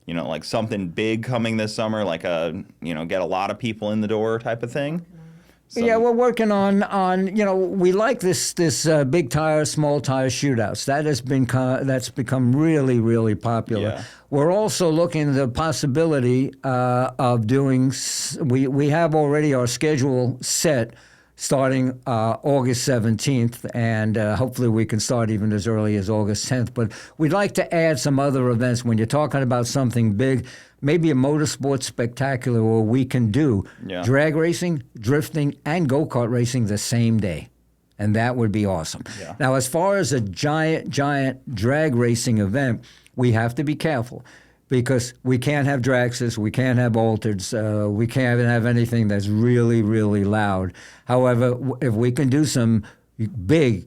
like something big coming this summer, like get a lot of people in the door type of thing? Yeah, we're working on we like this big tire, small tire shootouts. That's become really, really popular. Yeah. We're also looking at the possibility of doing. We have already our schedule set, starting August 17th, and hopefully we can start even as early as August 10th. But we'd like to add some other events. When you're talking about something big, maybe a motorsports spectacular where we can do drag racing, drifting, and go-kart racing the same day. And that would be awesome. Yeah. Now, as far as a giant drag racing event, we have to be careful because we can't have dragsters, we can't have altereds, we can't have anything that's really, really loud. However, if we can do some big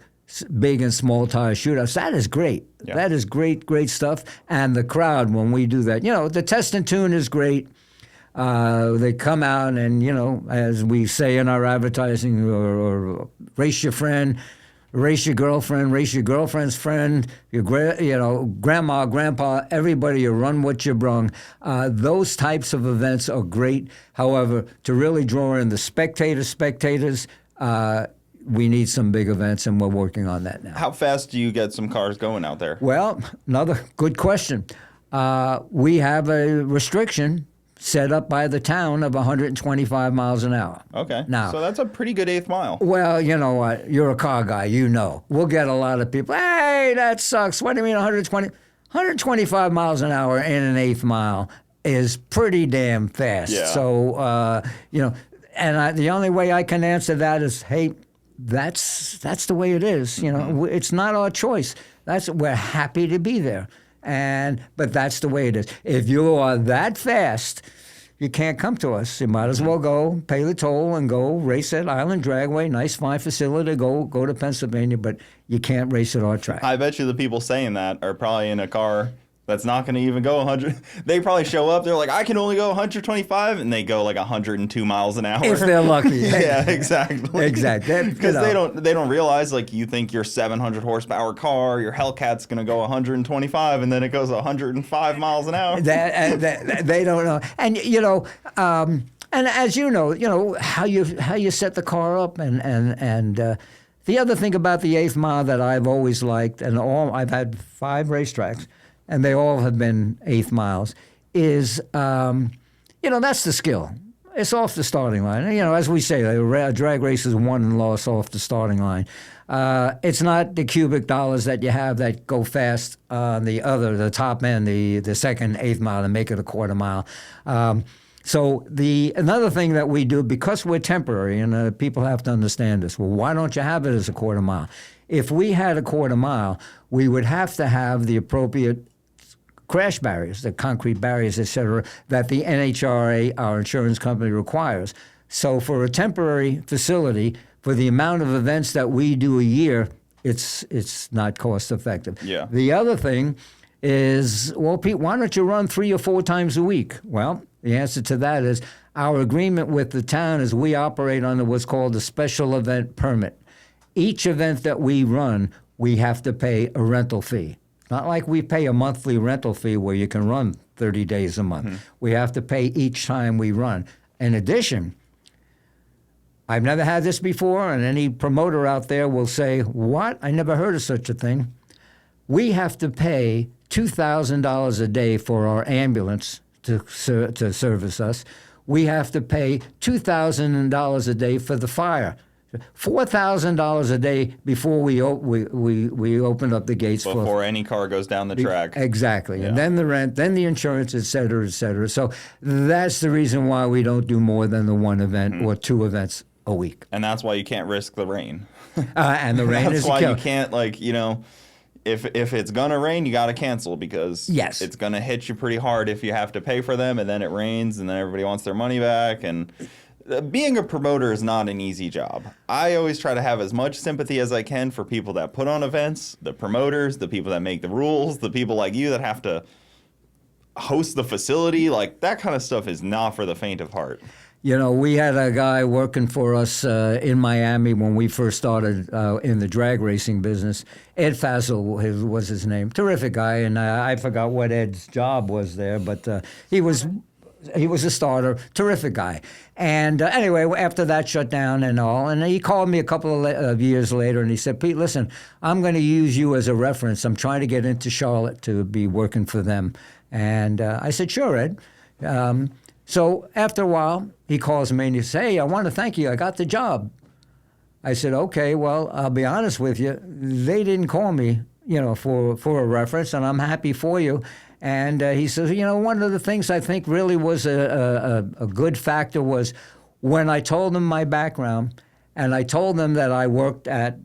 and small tire shootouts, that is great. Yeah. That is great stuff. And the crowd, when we do that, the test and tune is great. They come out and, as we say in our advertising, or race your friend, race your girlfriend, race your girlfriend's friend, your grandma, grandpa, everybody, you run what you brung. Those types of events are great. However, to really draw in the spectators, we need some big events, and we're working on that now. How fast do you get some cars going out there? Well, another good question. We have a restriction set up by the town of 125 miles an hour. Okay. Now, so that's a pretty good eighth mile. well, you know what? You're a car guy. You know. We'll get a lot of people, hey, that sucks. What do you mean 125 miles an hour in an eighth mile is pretty damn fast. Yeah. So, and the only way I can answer that is, hey, that's the way it is. You know, it's not our choice. We're happy to be there. But that's the way it is. If you are that fast, you can't come to us. You might as well go pay the toll and go race at Island Dragway. Nice, fine facility. Go to Pennsylvania, but you can't race at our track. I bet you the people saying that are probably in a car that's not going to even go 100. They probably show up. They're like, I can only go 125, and they go like 102 miles an hour. If they're lucky. Yeah, exactly. Exactly. Because they don't realize, like, you think your 700 horsepower car, your Hellcat's going to go 125, and then it goes 105 miles an hour. They don't know. And and as you know how you set the car up, and the other thing about the eighth mile that I've always liked, and I've had 5 racetracks, and they all have been eighth miles, is, that's the skill. It's off the starting line. As we say, a drag race is won and lost off the starting line. It's not the cubic dollars that you have that go fast on the top end, the second eighth mile, and make it a quarter mile. So another thing that we do, because we're temporary, and people have to understand this, well, why don't you have it as a quarter mile? If we had a quarter mile, we would have to have the appropriate crash barriers, the concrete barriers, et cetera, that the NHRA, our insurance company, requires. So for a temporary facility, for the amount of events that we do a year, it's not cost effective. Yeah. The other thing is, well, Pete, why don't you run 3 or 4 times a week? Well, the answer to that is our agreement with the town is we operate under what's called a special event permit. Each event that we run, we have to pay a rental fee. Not like we pay a monthly rental fee where you can run 30 days a month. Mm-hmm. We have to pay each time we run. In addition, I've never had this before, and any promoter out there will say, what? I never heard of such a thing. We have to pay $2,000 a day for our ambulance to service us. We have to pay $2,000 a day for the fire. $4,000 a day before we open up the gates before any car goes down the track. Exactly. Yeah. And then the rent, then the insurance, et cetera, et cetera. So that's the reason why we don't do more than the one event or 2 events a week. And that's why you can't risk the rain. And the rain that's is why a killer. You can't, if it's gonna rain, you got to cancel, because yes, it's gonna hit you pretty hard if you have to pay for them, and then it rains, and then everybody wants their money back. And being a promoter is not an easy job. I always try to have as much sympathy as I can for people that put on events, the promoters, the people that make the rules, the people like you that have to host the facility. Like, that kind of stuff is not for the faint of heart. We had a guy working for us in Miami when we first started in the drag racing business. Ed Fazel was his name. Terrific guy, and I forgot what Ed's job was there, but he was a starter, terrific guy. And anyway, after that shut down and all, and he called me a couple of years later, and he said, Pete, listen, I'm going to use you as a reference. I'm trying to get into Charlotte to be working for them. And I said, sure, Ed. So after a while, he calls me and he says, hey, I want to thank you. I got the job. I said, okay, well, I'll be honest with you. They didn't call me, for a reference, and I'm happy for you. And he says, one of the things I think really was a good factor was when I told them my background, and I told them that I worked at,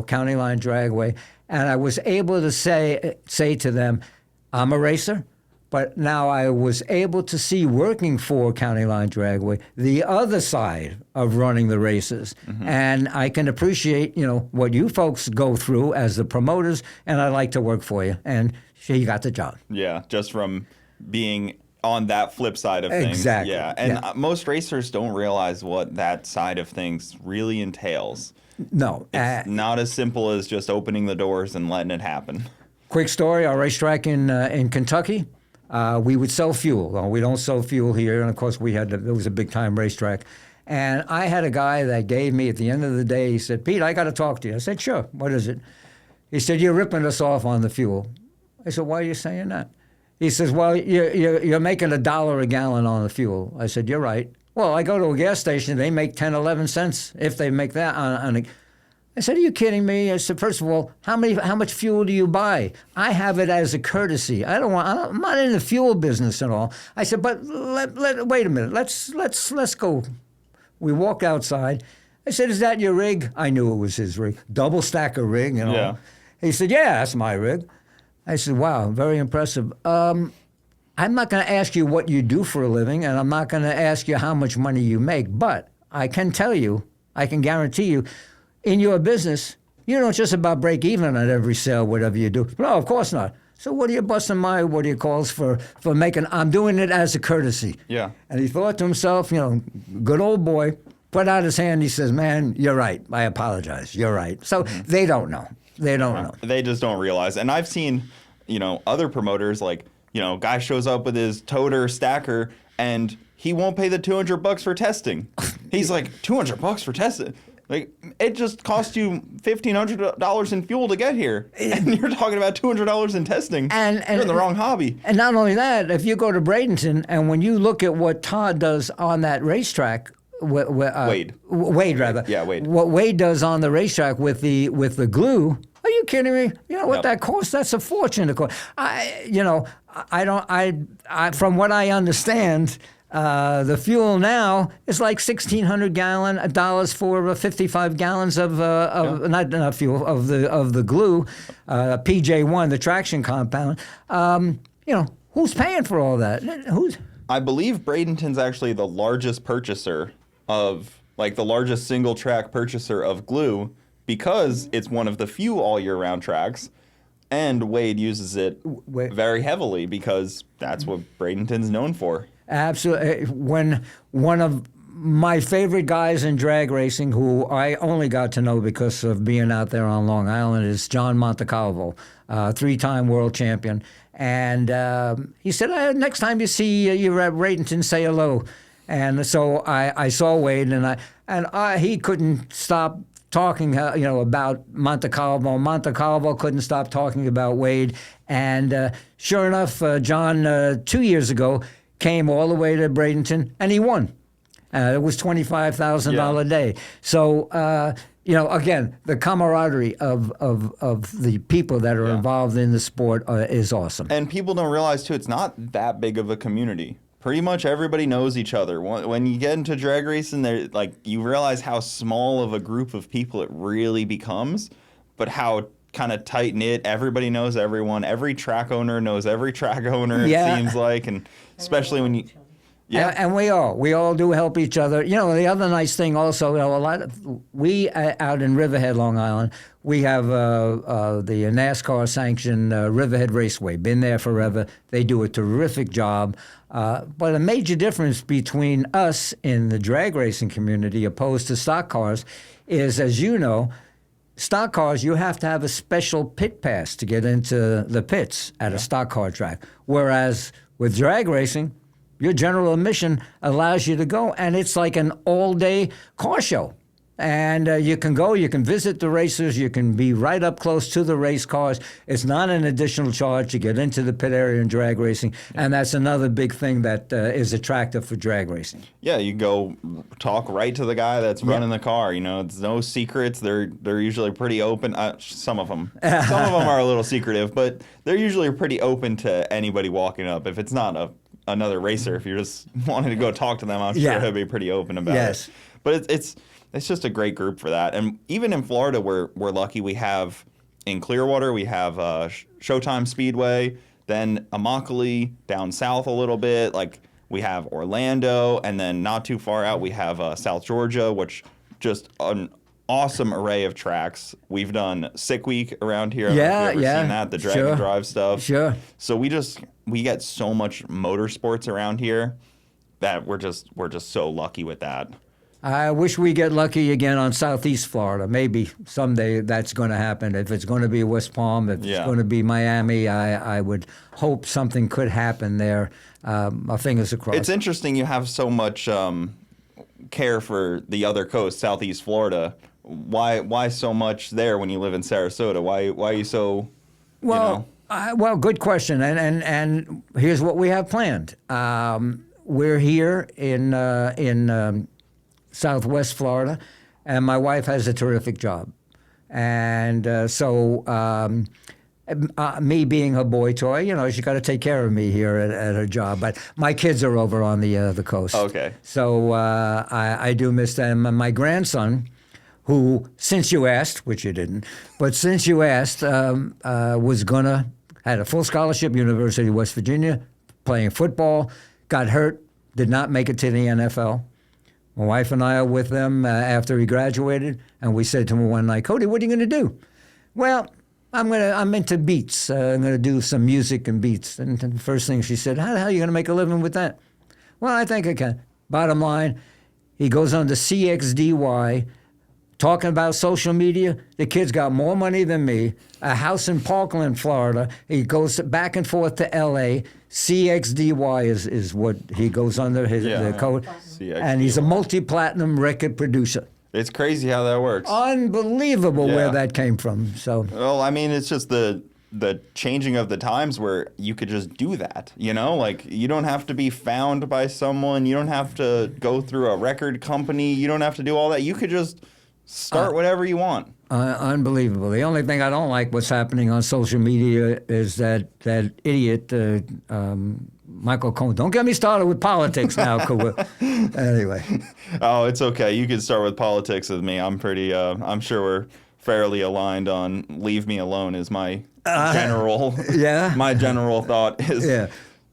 County Line Dragway, and I was able to say to them, I'm a racer, but now I was able to see, working for County Line Dragway, the other side of running the races. Mm-hmm. And I can appreciate, what you folks go through as the promoters, and I'd like to work for you. And he got the job. Yeah, just from being on that flip side of things. Exactly. Yeah, and most racers don't realize what that side of things really entails. No. It's not as simple as just opening the doors and letting it happen. Quick story, our racetrack in Kentucky, we would sell fuel. Well, we don't sell fuel here, and of course it was a big-time racetrack. And I had a guy that gave me, at the end of the day, he said, Pete, I got to talk to you. I said, sure, what is it? He said, you're ripping us off on the fuel. I said, why are you saying that? He says, well, you're making $1 a gallon on the fuel. I said, you're right. Well, I go to a gas station, they make 10, 11 cents if they make that I said, are you kidding me? I said, first of all, how much fuel do you buy? I have it as a courtesy. I'm not in the fuel business at all. I said, but wait a minute. Let's go. We walked outside. I said, is that your rig? I knew it was his rig. Double stacker rig, you know. Yeah. He said, yeah, that's my rig. I said, wow, very impressive. I'm not going to ask you what you do for a living, and I'm not going to ask you how much money you make, but I can tell you, I can guarantee you, in your business, you don't just about break even on every sale, whatever you do. No, of course not. So what are you busting my, what do you calls for making, I'm doing it as a courtesy. Yeah. And he thought to himself, you know, good old boy, put out his hand, he says, man, you're right. I apologize. You're right. So they don't know. They don't know. They just don't realize. And I've seen, you know, other promoters, like, you know, guy shows up with his toter stacker and he won't pay the $200 for testing. He's like, $200 for testing? Like, it just cost you $1,500 in fuel to get here, and you're talking about $200 in testing. And you're in the wrong hobby. And not only that, if you go to Bradenton, and when you look at what Todd does on that racetrack, Wade, rather. Yeah, Wade. What Wade does on the racetrack with the glue. Are you kidding me? You know what that costs? That's a fortune to cost. From what I understand. The fuel now is like $1,600 for 55 gallons of not fuel of the glue, PJ1, the traction compound. You know, who's paying for all that? I believe Bradenton's actually the largest purchaser of, like, the largest single track purchaser of glue because it's one of the few all year round tracks. And Wade uses it very heavily because that's what Bradenton's known for. Absolutely. When one of my favorite guys in drag racing, who I only got to know because of being out there on Long Island, is John Montecalvo, 3-time world champion. And he said, next time you see you're at Bradenton, say hello. And so I saw Wade, and he couldn't stop talking, about Montecalvo. Montecalvo couldn't stop talking about Wade. And sure enough, John, 2 years ago, came all the way to Bradenton, and he won. It was $25,000 a day. So, again, the camaraderie of the people that are involved in the sport is awesome. And people don't realize, too, it's not that big of a community. Pretty much everybody knows each other. When you get into drag racing, you realize how small of a group of people it really becomes, but how kind of tight-knit. Everybody knows everyone. Every track owner knows every track owner, it seems like, and especially when you... Yeah, and we all do help each other. You know, the other nice thing also, we out in Riverhead, Long Island, we have the NASCAR sanctioned Riverhead Raceway. Been there forever. They do a terrific job. But a major difference between us in the drag racing community opposed to stock cars is, as you know, stock cars, you have to have a special pit pass to get into the pits at a stock car track. Whereas with drag racing, your general admission allows you to go, and it's like an all-day car show. And you can go, you can visit the racers, you can be right up close to the race cars. It's not an additional charge to get into the pit area in drag racing, and that's another big thing that is attractive for drag racing. Yeah, you go talk right to the guy that's running the car. You know, it's no secrets. They're usually pretty open. Some of them are a little secretive, but they're usually pretty open to anybody walking up. If it's not another racer, if you're just wanting to go talk to them, I'm sure he'll be pretty open about it. But it's just a great group for that. And even in Florida, we're lucky. We have, in Clearwater, we have Showtime Speedway, then Immokalee, down south a little bit. Like, we have Orlando, and then not too far out, we have South Georgia, which just an awesome array of tracks. We've done Sick Week around here. I don't know if you've ever seen that, the drag and drive stuff. Sure. So we get so much motorsports around here that we're just so lucky with that. I wish we get lucky again on Southeast Florida. Maybe someday that's going to happen. If it's going to be West Palm, if it's going to be Miami, I would hope something could happen there. My fingers are crossed. It's interesting you have so much care for the other coast, Southeast Florida. Why so much there when you live in Sarasota? Why are you so? Well, good question. And here's what we have planned. We're here in Southwest Florida, and my wife has a terrific job, and so. Me being her boy toy, she's got to take care of me here at her job. But my kids are over on the coast. Okay. So I do miss them. And my grandson, who, since you asked, which you didn't, but since you asked, had a full scholarship, University of West Virginia, playing football, got hurt, did not make it to the NFL. My wife and I are with them after he graduated, and we said to him one night, Cody, what are you going to do? Well, I'm into beats. I'm going to do some music and beats. And the first thing she said, how the hell are you going to make a living with that? Well, I think I can. Bottom line, he goes on to CXDY, talking about social media. The kid's got more money than me, a house in Parkland, Florida. He goes back and forth to L.A. CXDY is what he goes under the code. CXDY. And he's a multi-platinum record producer. It's crazy how that works. Unbelievable where that came from. So. Well, I mean, it's just the changing of the times where you could just do that, Like, you don't have to be found by someone. You don't have to go through a record company. You don't have to do all that. You could just start whatever you want. Unbelievable. The only thing I don't like what's happening on social media is that idiot, Michael Cohen. Don't get me started with politics now. Anyway. Oh, it's okay. You can start with politics with me. I'm pretty, I'm sure we're fairly aligned on leave me alone is my general, my general thought is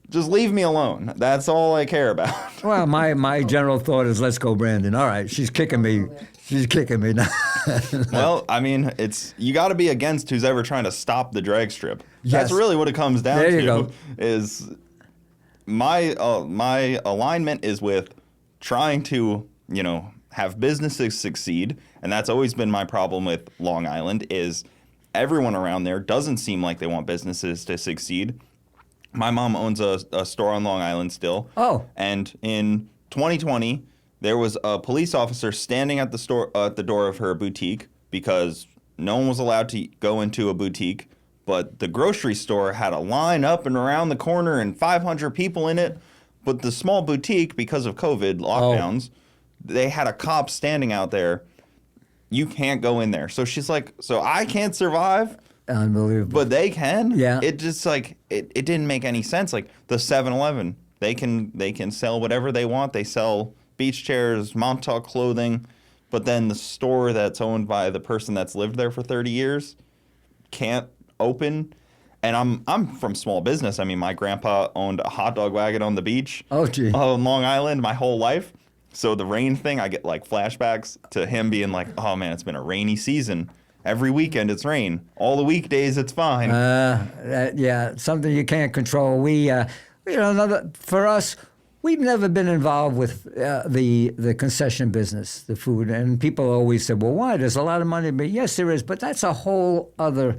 just leave me alone. That's all I care about. Well, my general thought is let's go, Brandon. All right, she's kicking me. She's kicking me now. Well, I mean, you got to be against who's ever trying to stop the drag strip. Yes. That's really what it comes down there you to. Go. Is my alignment is with trying to have businesses succeed, and that's always been my problem with Long Island. Is everyone around there doesn't seem like they want businesses to succeed. My mom owns a store on Long Island still. Oh, and in 2020. There was a police officer standing at the door of her boutique because no one was allowed to go into a boutique, but the grocery store had a line up and around the corner and 500 people in it. But the small boutique, because of COVID lockdowns, they had a cop standing out there. You can't go in there. So she's like, so I can't survive? Unbelievable. But they can? Yeah. It just it didn't make any sense. Like the 7-Eleven, they can sell whatever they want. They sell beach chairs, Montauk clothing, but then the store that's owned by the person that's lived there for 30 years can't open. And I'm from small business. I mean, my grandpa owned a hot dog wagon on the beach. Oh, gee. On Long Island my whole life. So the rain thing, I get like flashbacks to him being like, oh man, it's been a rainy season. Every weekend it's rain. All the weekdays it's fine. Something you can't control. For us, we've never been involved with the concession business, the food. And people always say, well, why? There's a lot of money. But yes, there is. But that's a whole other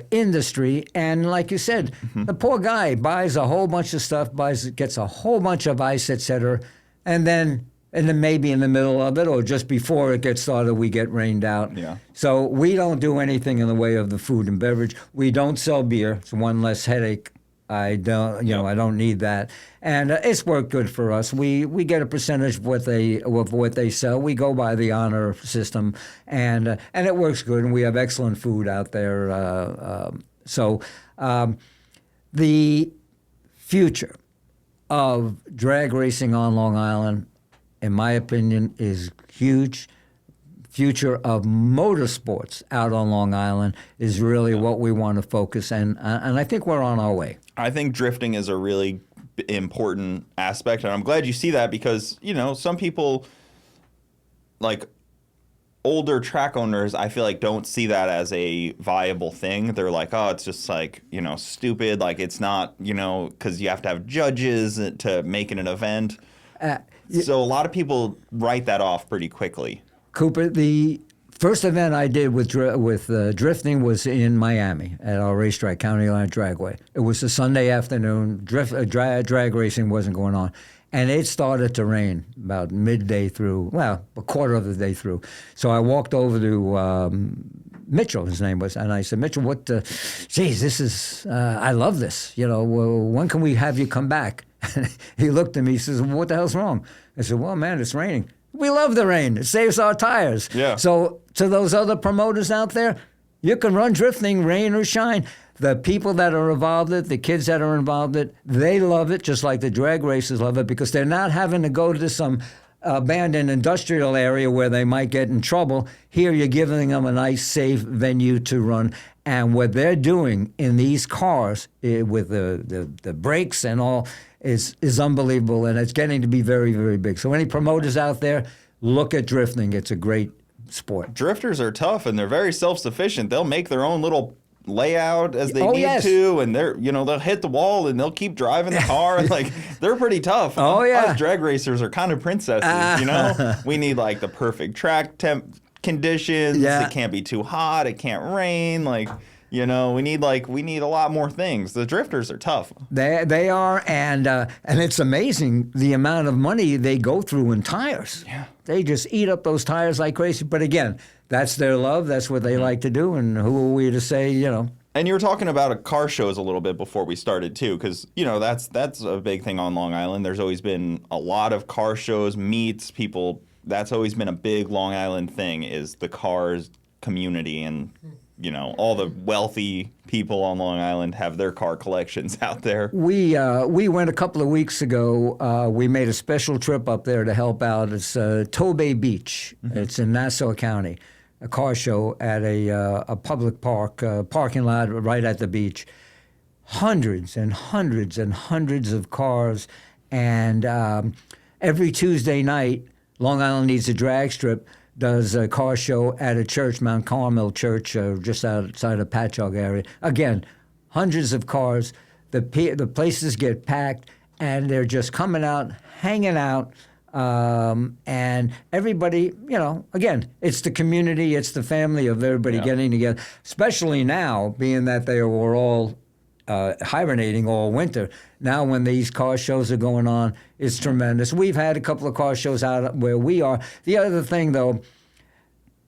industry. And like you said, the poor guy buys a whole bunch of stuff, gets a whole bunch of ice, et cetera. And then maybe in the middle of it or just before it gets started, we get rained out. Yeah. So we don't do anything in the way of the food and beverage. We don't sell beer. It's one less headache. I don't need that, and it's worked good for us. We get a percentage of what they sell. We go by the honor system, and it works good. And we have excellent food out there. The future of drag racing on Long Island, in my opinion, is huge. Future of motorsports out on Long Island is really what we want to focus, and I think we're on our way. I think drifting is a really important aspect, and I'm glad you see that because, some people, like older track owners, I feel like don't see that as a viable thing. They're like, oh, it's just like, stupid. Like it's not, because you have to have judges to make it an event. So a lot of people write that off pretty quickly. Cooper, the first event I did with drifting was in Miami at our racetrack, County Line Dragway. It was a Sunday afternoon. Drag racing wasn't going on. and it started to rain about midday through, well, a quarter of the day through. So I walked over to Mitchell, his name was, and I said, Mitchell, geez, this is, I love this. Well, when can we have you come back? He looked at me, he says, well, what the hell's wrong? I said, well, man, it's raining. We love the rain. It saves our tires. Yeah. So to those other promoters out there, you can run drifting, rain or shine. The people that are involved in it, the kids that are involved in it, they love it just like the drag racers love it because they're not having to go to some abandoned industrial area where they might get in trouble. Here you're giving them a nice, safe venue to run. And what they're doing in these cars with the brakes and all is unbelievable, and it's getting to be very, very big. So any promoters out there, look at drifting. It's a great sport. Drifters are tough, and they're very self-sufficient. They'll make their own little layout as they need yes. to, and they'll hit the wall and they'll keep driving the car. And like they're pretty tough. Oh yeah, us drag racers are kind of princesses. We need like the perfect track temp conditions. Yeah. It can't be too hot. It can't rain. We need a lot more things. The drifters are tough. They are, and it's amazing the amount of money they go through in tires. Yeah. They just eat up those tires like crazy. But again, that's their love. That's what they like to do. And who are we to say, And you were talking about car shows a little bit before we started too, because that's a big thing on Long Island. There's always been a lot of car shows, meets, people. That's always been a big Long Island thing, is the cars community, and all the wealthy people on Long Island have their car collections out there. We went a couple of weeks ago. We made a special trip up there to help out. It's Tobay Beach. Mm-hmm. It's in Nassau County. A car show at a public parking lot right at the beach. Hundreds and hundreds and hundreds of cars. And every Tuesday night, Long Island Needs a Drag Strip does a car show at a church, Mount Carmel Church, just outside of Patchogue area. Again, hundreds of cars. The places get packed, and they're just coming out, hanging out. And everybody, again, it's the community, it's the family of everybody getting together, especially now, being that they were all hibernating all winter. Now when these car shows are going on, it's tremendous. We've had a couple of car shows out where we are. The other thing, though,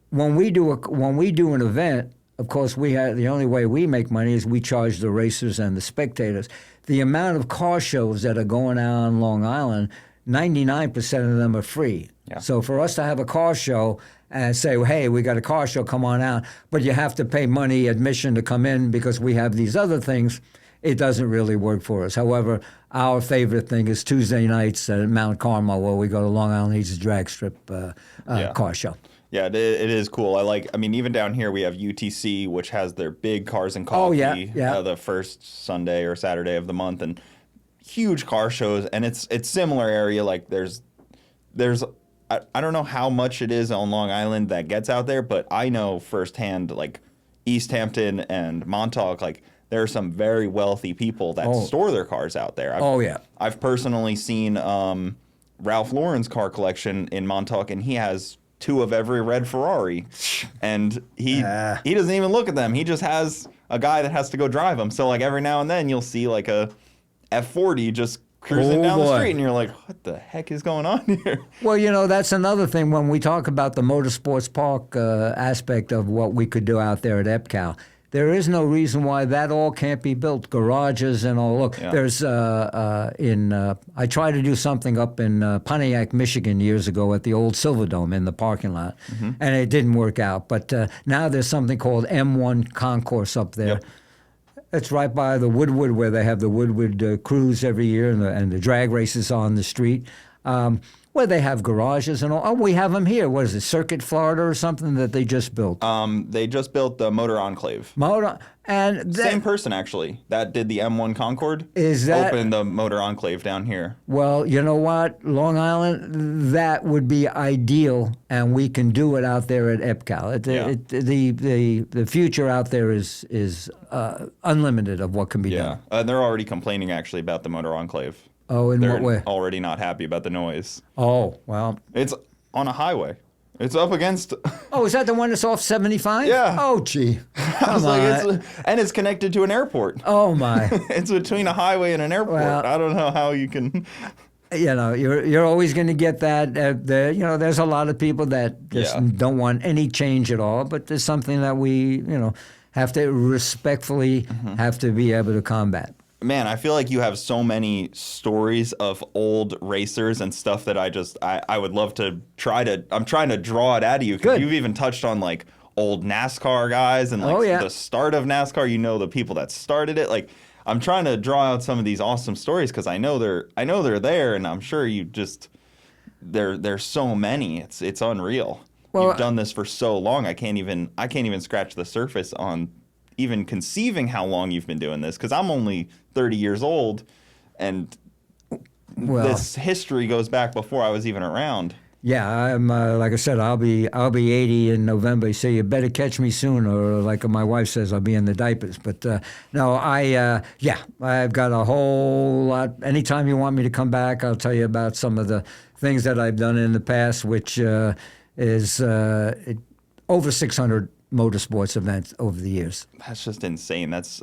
when we do an event, of course, the only way we make money is we charge the racers and the spectators. The amount of car shows that are going out on Long Island, 99% of them are free. Yeah. So for us to have a car show and say, hey, we got a car show, come on out, but you have to pay money admission to come in because we have these other things, it doesn't really work for us. However, our favorite thing is Tuesday nights at Mount Carmel, where we go to Long Island Needs a Drag Strip car show. Yeah, it is cool. Even down here we have UTC, which has their big Cars and Coffee the first Sunday or Saturday of the month, and huge car shows. And it's similar area. Like there's I don't know how much it is on Long Island that gets out there, but I know firsthand, like East Hampton and Montauk, like there are some very wealthy people that store their cars out there. I've personally seen Ralph Lauren's car collection in Montauk, and he has 2 of every red Ferrari, and he doesn't even look at them. He just has a guy that has to go drive them. So like every now and then you'll see like a F40 just cruising down the street, and you're like, what the heck is going on here? Well, that's another thing when we talk about the motorsports park aspect of what we could do out there at EPCA. There is no reason why that all can't be built. Garages and all. Look, there's I tried to do something up in Pontiac, Michigan years ago at the old Silverdome in the parking lot, and it didn't work out. But now there's something called M1 Concourse up there. Yep. It's right by the Woodward, where they have the Woodward cruise every year, and the drag races on the street, where they have garages and all. Oh, we have them here. What is it, Circuit, Florida or something that they just built? They just built the Motor Enclave. Same person, actually, that did the M1 Concorde. Opened the Motor Enclave down here. Well, you know what? Long Island, that would be ideal, and we can do it out there at EPCA. The future out there is unlimited of what can be done. They're already complaining, actually, about the Motor Enclave. Oh, in what way? They're already not happy about the noise. Oh, well. It's on a highway. It's up against... Oh, is that the one that's off 75? Yeah. Oh, gee. Come on. And it's connected to an airport. Oh, my. It's between a highway and an airport. Well, I don't know how you can... you're always going to get that. There's a lot of people that just don't want any change at all, but there's something that we, have to respectfully have to be able to combat. Man, I feel like you have so many stories of old racers and stuff that I would love to I'm trying to draw it out of you, because you've even touched on like old NASCAR guys and like the start of NASCAR, the people that started it. Like, I'm trying to draw out some of these awesome stories, because I know they're there, and I'm sure there's so many. It's unreal. Well, you've done this for so long. I can't even scratch the surface on even conceiving how long you've been doing this, because I'm only 30 years old, and this history goes back before I was even around. Yeah, I'm like I said, I'll be 80 in November. So you better catch me soon, or like my wife says, I'll be in the diapers. But no, I've got a whole lot. Anytime you want me to come back, I'll tell you about some of the things that I've done in the past, which is over 600 motorsports events over the years. That's just insane. That's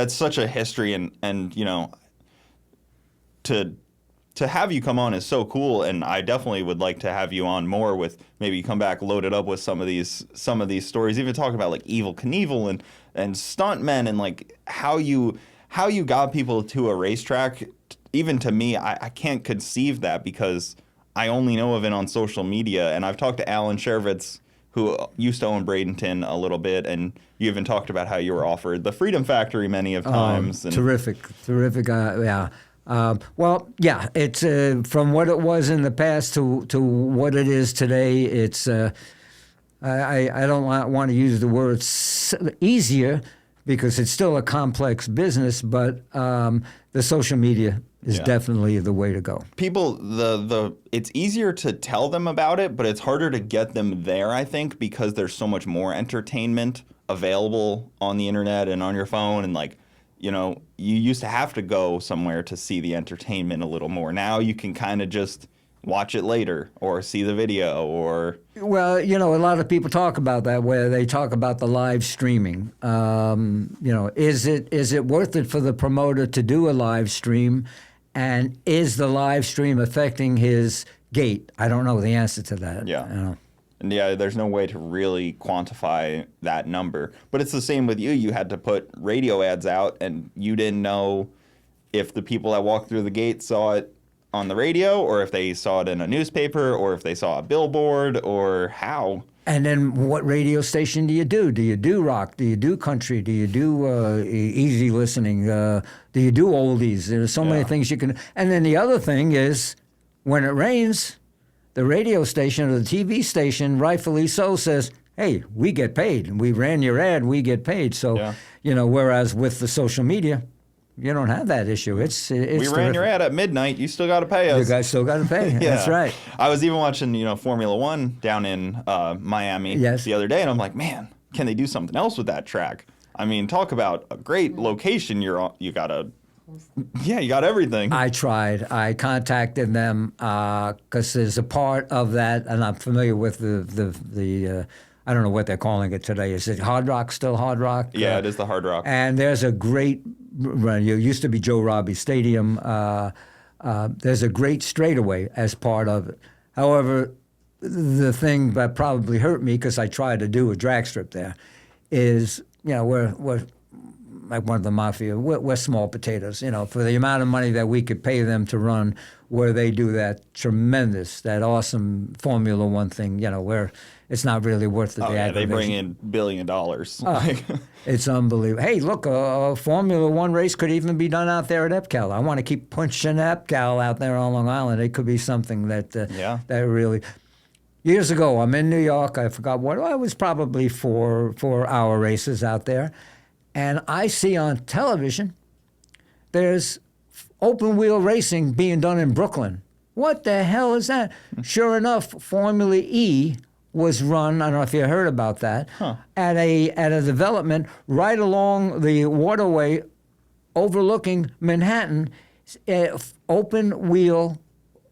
such a history, and to have you come on is so cool, and I definitely would like to have you on more, with maybe come back loaded up with some of these stories, even talk about like Evel Knievel and stuntmen, and like how you got people to a racetrack. Even to me, I can't conceive that, because I only know of it on social media, and I've talked to Alan Shervitz, who used to own Bradenton a little bit, and you even talked about how you were offered the Freedom Factory many of times. Terrific, yeah. It's from what it was in the past to what it is today. It's I don't want to use the word easier, because it's still a complex business, but the social media is definitely the way to go. People, it's easier to tell them about it, but it's harder to get them there, I think, because there's so much more entertainment available on the internet and on your phone, and like, you used to have to go somewhere to see the entertainment a little more. Now you can kind of just watch it later or see the video or... Well, a lot of people talk about that, where they talk about the live streaming. Is it worth it for the promoter to do a live stream? And is the live stream affecting his gate? I don't know the answer to that. Yeah. And there's no way to really quantify that number. But it's the same with you. You had to put radio ads out, and you didn't know if the people that walked through the gate saw it on the radio, or if they saw it in a newspaper, or if they saw a billboard, or how. And then what radio station do you do? Do you do rock? Do you do country? Do you do easy listening? Do you do oldies? There's so many things you can... And then the other thing is, when it rains, the radio station or the TV station, rightfully so, says, hey, we get paid. We ran your ad, we get paid. So, whereas with the social media, you don't have that issue. It's we ran your ad at midnight. You still got to pay us. You guys still got to pay. That's right. I was even watching, Formula One down in Miami the other day, and I'm like, man, can they do something else with that track? I mean, talk about a great location. You got everything. I tried. I contacted them because there's a part of that, and I'm familiar with the I don't know what they're calling it today. Is it Hard Rock, still Hard Rock? Yeah, it is the Hard Rock. And there's a great run. It used to be Joe Robbie Stadium. There's a great straightaway as part of it. However, the thing that probably hurt me, because I tried to do a drag strip there, is, we're like one of the mafia. We're small potatoes, for the amount of money that we could pay them to run, where they do that that awesome Formula One thing, where it's not really worth the aggravation. They bring in $1 billion. It's unbelievable. Hey, look, a Formula One race could even be done out there at EPCA. I want to keep pushing EPCA out there on Long Island. It could be something that that really... Years ago, I'm in New York. I forgot what. I was probably 4-hour races out there. And I see on television, there's open wheel racing being done in Brooklyn. What the hell is that? Sure enough, Formula E was run, I don't know if you heard about that, at a development right along the waterway overlooking Manhattan. Open wheel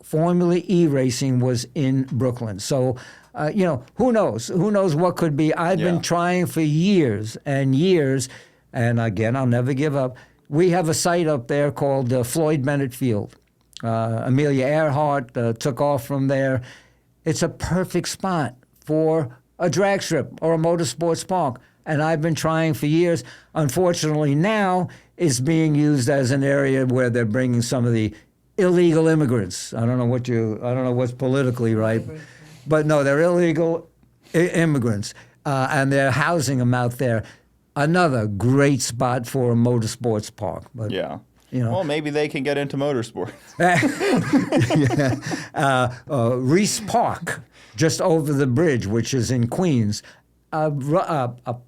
Formula E racing was in Brooklyn. So, who knows? Who knows what could be? I've been trying for years and years. And again, I'll never give up. We have a site up there called Floyd Bennett Field, Amelia Earhart took off from there. It's a perfect spot for a drag strip or a motorsports park. And I've been trying for years. Unfortunately, now it's being used as an area where they're bringing some of the illegal immigrants. I don't know what's politically right, but no, they're illegal immigrants, and they're housing them out there. Another great spot for a motorsports park. But, Yeah. you know. Well, maybe they can get into motorsports. Reese Park, just over the bridge, which is in Queens, a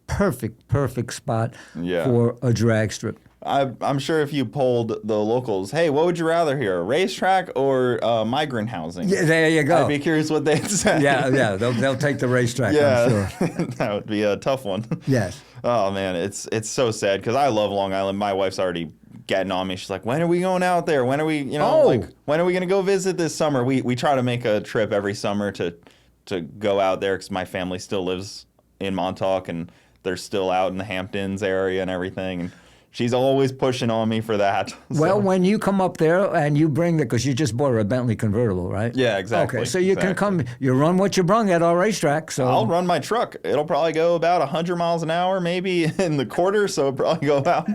perfect spot Yeah. for a drag strip. I'm sure if you polled the locals, hey, what would you rather hear, a racetrack or migrant housing? Yeah, there you go. I'd be curious what they'd say. Yeah, they'll take the racetrack, Yeah, I'm sure. that would be a tough one. Yes. Oh man, it's so sad because I love Long Island. My wife's already getting on me. She's like, when are we going out there? When are we, when are we gonna go visit this summer? We try to make a trip every summer to go out there because my family still lives in Montauk and they're still out in the Hamptons area and everything. And she's always pushing on me for that. Well, when you come up there and you bring because you just bought her a Bentley convertible, right? Yeah, exactly. Okay, so you can come, you run what you brung at our racetrack. So I'll run my truck. It'll probably go about 100 miles an hour, maybe in the quarter, so it'll probably go about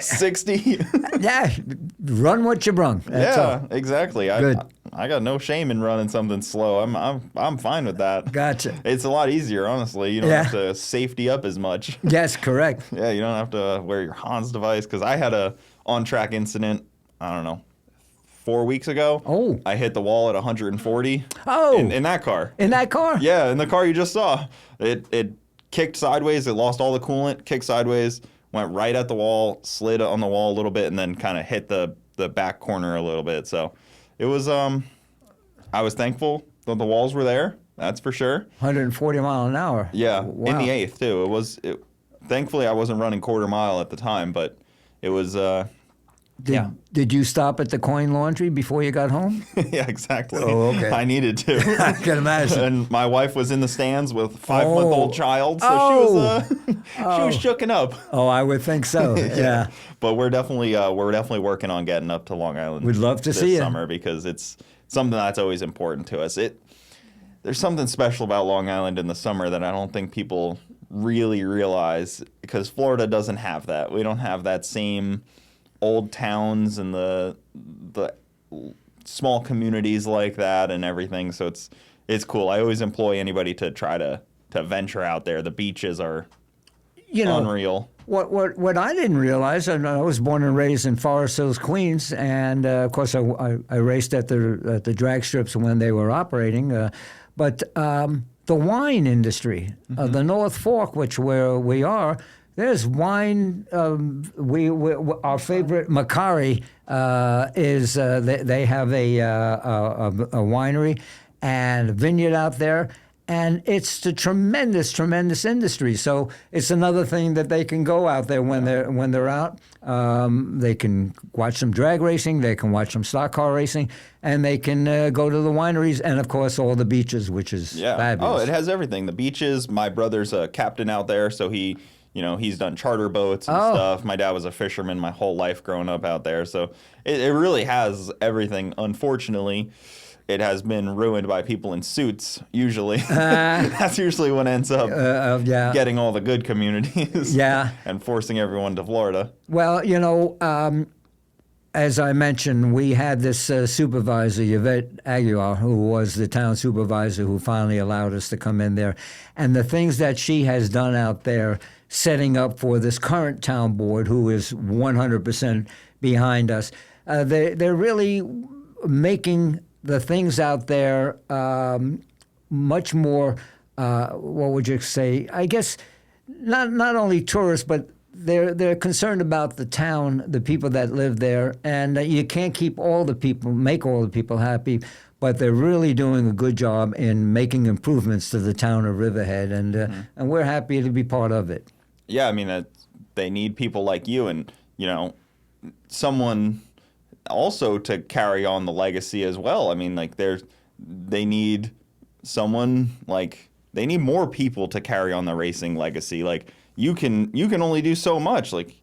60. Yeah, run what you brung. That's all. Exactly. Good. I got no shame in running something slow. I'm fine with that. Gotcha. It's a lot easier, honestly. You don't have to safety up as much. Yes, correct. Yeah, you don't have to wear your Hans device because I had a on-track incident, I don't know, 4 weeks ago. Oh. I hit the wall at 140. Oh. In that car. In that car? Yeah, in the car you just saw. It kicked sideways. It lost all the coolant, kicked sideways, went right at the wall, slid on the wall a little bit, and then kind of hit the back corner a little bit. So it was, I was thankful that the walls were there. That's for sure. 140 mile an hour. Yeah, Wow. in the eighth too. Thankfully, I wasn't running quarter mile at the time, but it was. Did you stop at the coin laundry before you got home? Yeah, exactly. Oh, okay. I needed to. I can imagine. And my wife was in the stands with a 5-month-old child, so she was shooken up. Oh, I would think so. Yeah. But we're definitely working on getting up to Long Island. We'd love to this see you. summer because it's something that's always important to us. There's something special about Long Island in the summer that I don't think people really realize because Florida doesn't have that. We don't have that same old towns and the small communities like that and everything. So it's cool. I always employ anybody to try to venture out there. The beaches are unreal. What I didn't realize, I was born and raised in Forest Hills, Queens, and of course I raced at the drag strips when they were operating. But the wine industry, the North Fork, where we are, there's wine. Our favorite Macari is they have a winery and a vineyard out there. And it's a tremendous industry. So it's another thing that they can go out there when they're out. They can watch some drag racing, they can watch some stock car racing, and they can go to the wineries and, of course, all the beaches, which is fabulous. Oh, it has everything. The beaches. My brother's a captain out there, so he's done charter boats and stuff. My dad was a fisherman my whole life growing up out there, so it really has everything. Unfortunately, it has been ruined by people in suits, usually. That's usually what ends up getting all the good communities and forcing everyone to Florida. Well, as I mentioned, we had this supervisor, Yvette Aguilar, who was the town supervisor who finally allowed us to come in there. And the things that she has done out there, setting up for this current town board, who is 100% behind us, they're really making the things out there much more, what would you say? I guess not only tourists, but they're concerned about the town, the people that live there, and you can't make all the people happy, but they're really doing a good job in making improvements to the town of Riverhead, and we're happy to be part of it. Yeah, I mean, they need people like you and, someone also to carry on the legacy as well. I mean, like they need someone they need more people to carry on the racing legacy. Like you can only do so much. Like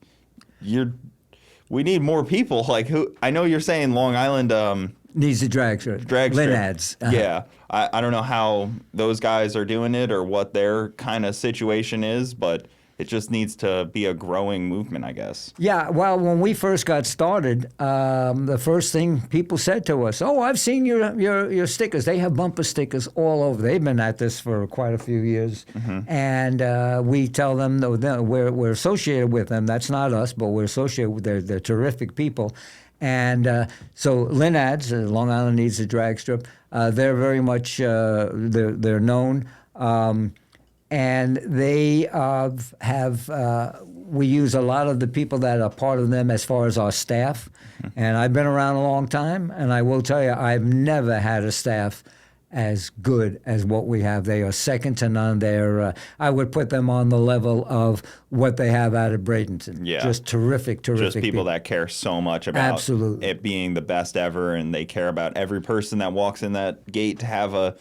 we need more people. Like, who? I know you're saying Long Island needs a drag strip. Drag strip. Linads. Yeah. I don't know how those guys are doing it or what their kind of situation is, but it just needs to be a growing movement, I guess. Yeah, well, when we first got started, the first thing people said to us, "Oh, I've seen your stickers. They have bumper stickers all over. They've been at this for quite a few years." And we tell them that we're associated with them. That's not us, but we're associated with them. They're terrific people. And so Linads, Long Island Needs a Drag Strip, they're very much, they're known. And they we use a lot of the people that are part of them as far as our staff. And I've been around a long time, and I will tell you, I've never had a staff as good as what we have. They are second to none. They're, I would put them on the level of what they have out of Bradenton. Yeah. Just terrific Just people that care so much about Absolutely. it being the best ever, and they care about every person that walks in that gate to have a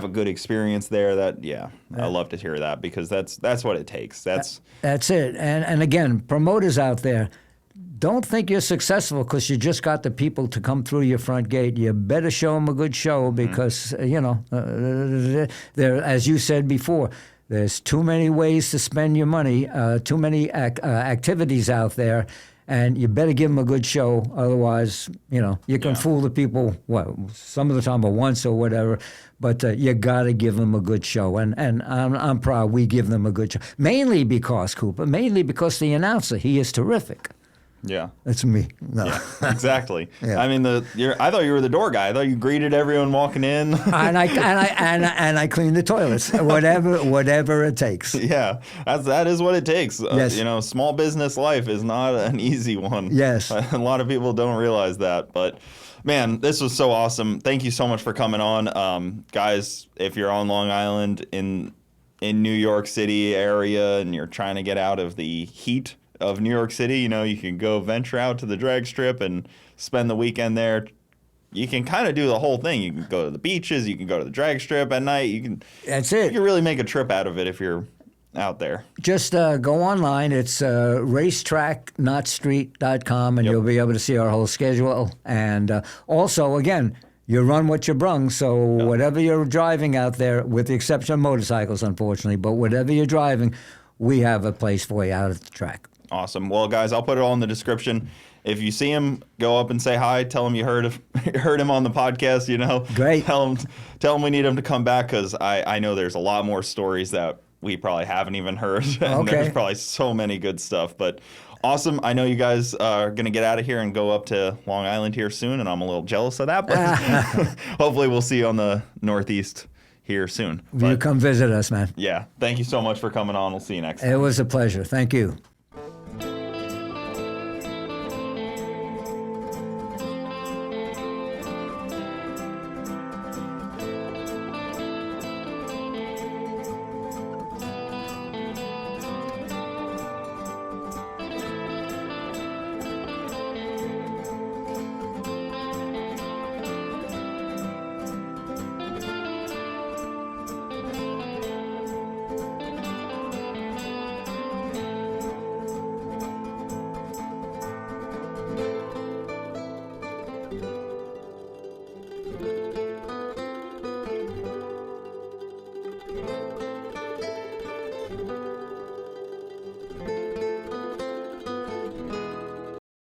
good experience there. I love to hear that, because that's what it takes. That's it. And again, promoters out there, don't think you're successful because you just got the people to come through your front gate. You better show them a good show, because there, as you said before, there's too many ways to spend your money, too many activities out there. And you better give them a good show, otherwise, you can fool the people. Some of the time, once or whatever, but you got to give them a good show. And I'm proud we give them a good show. Mainly because the announcer, he is terrific. Yeah. That's me. No. Yeah, exactly. Yeah. I mean, I thought you were the door guy. I thought you greeted everyone walking in. and I clean the toilets, whatever it takes. Yeah, that is what it takes. Yes. Small business life is not an easy one. Yes. A lot of people don't realize that, but man, this was so awesome. Thank you so much for coming on. Guys, if you're on Long Island in New York City area and you're trying to get out of the heat of New York City, you can go venture out to the drag strip and spend the weekend there. You can kind of do the whole thing. You can go to the beaches, you can go to the drag strip at night. That's it. You can really make a trip out of it if you're out there. Just go online. It's racetracknotstreet.com, and you'll be able to see our whole schedule. And also, again, you run what you brung, so whatever you're driving out there, with the exception of motorcycles, unfortunately, but whatever you're driving, we have a place for you out at the track. Awesome. Well, guys, I'll put it all in the description. If you see him, go up and say hi. Tell him you heard him on the podcast. Great. Tell him we need him to come back, because I know there's a lot more stories that we probably haven't even heard. And there's probably so many good stuff. But awesome. I know you guys are going to get out of here and go up to Long Island here soon, and I'm a little jealous of that. But hopefully we'll see you on the Northeast here soon. You come visit us, man. Yeah. Thank you so much for coming on. We'll see you next time. It was a pleasure. Thank you.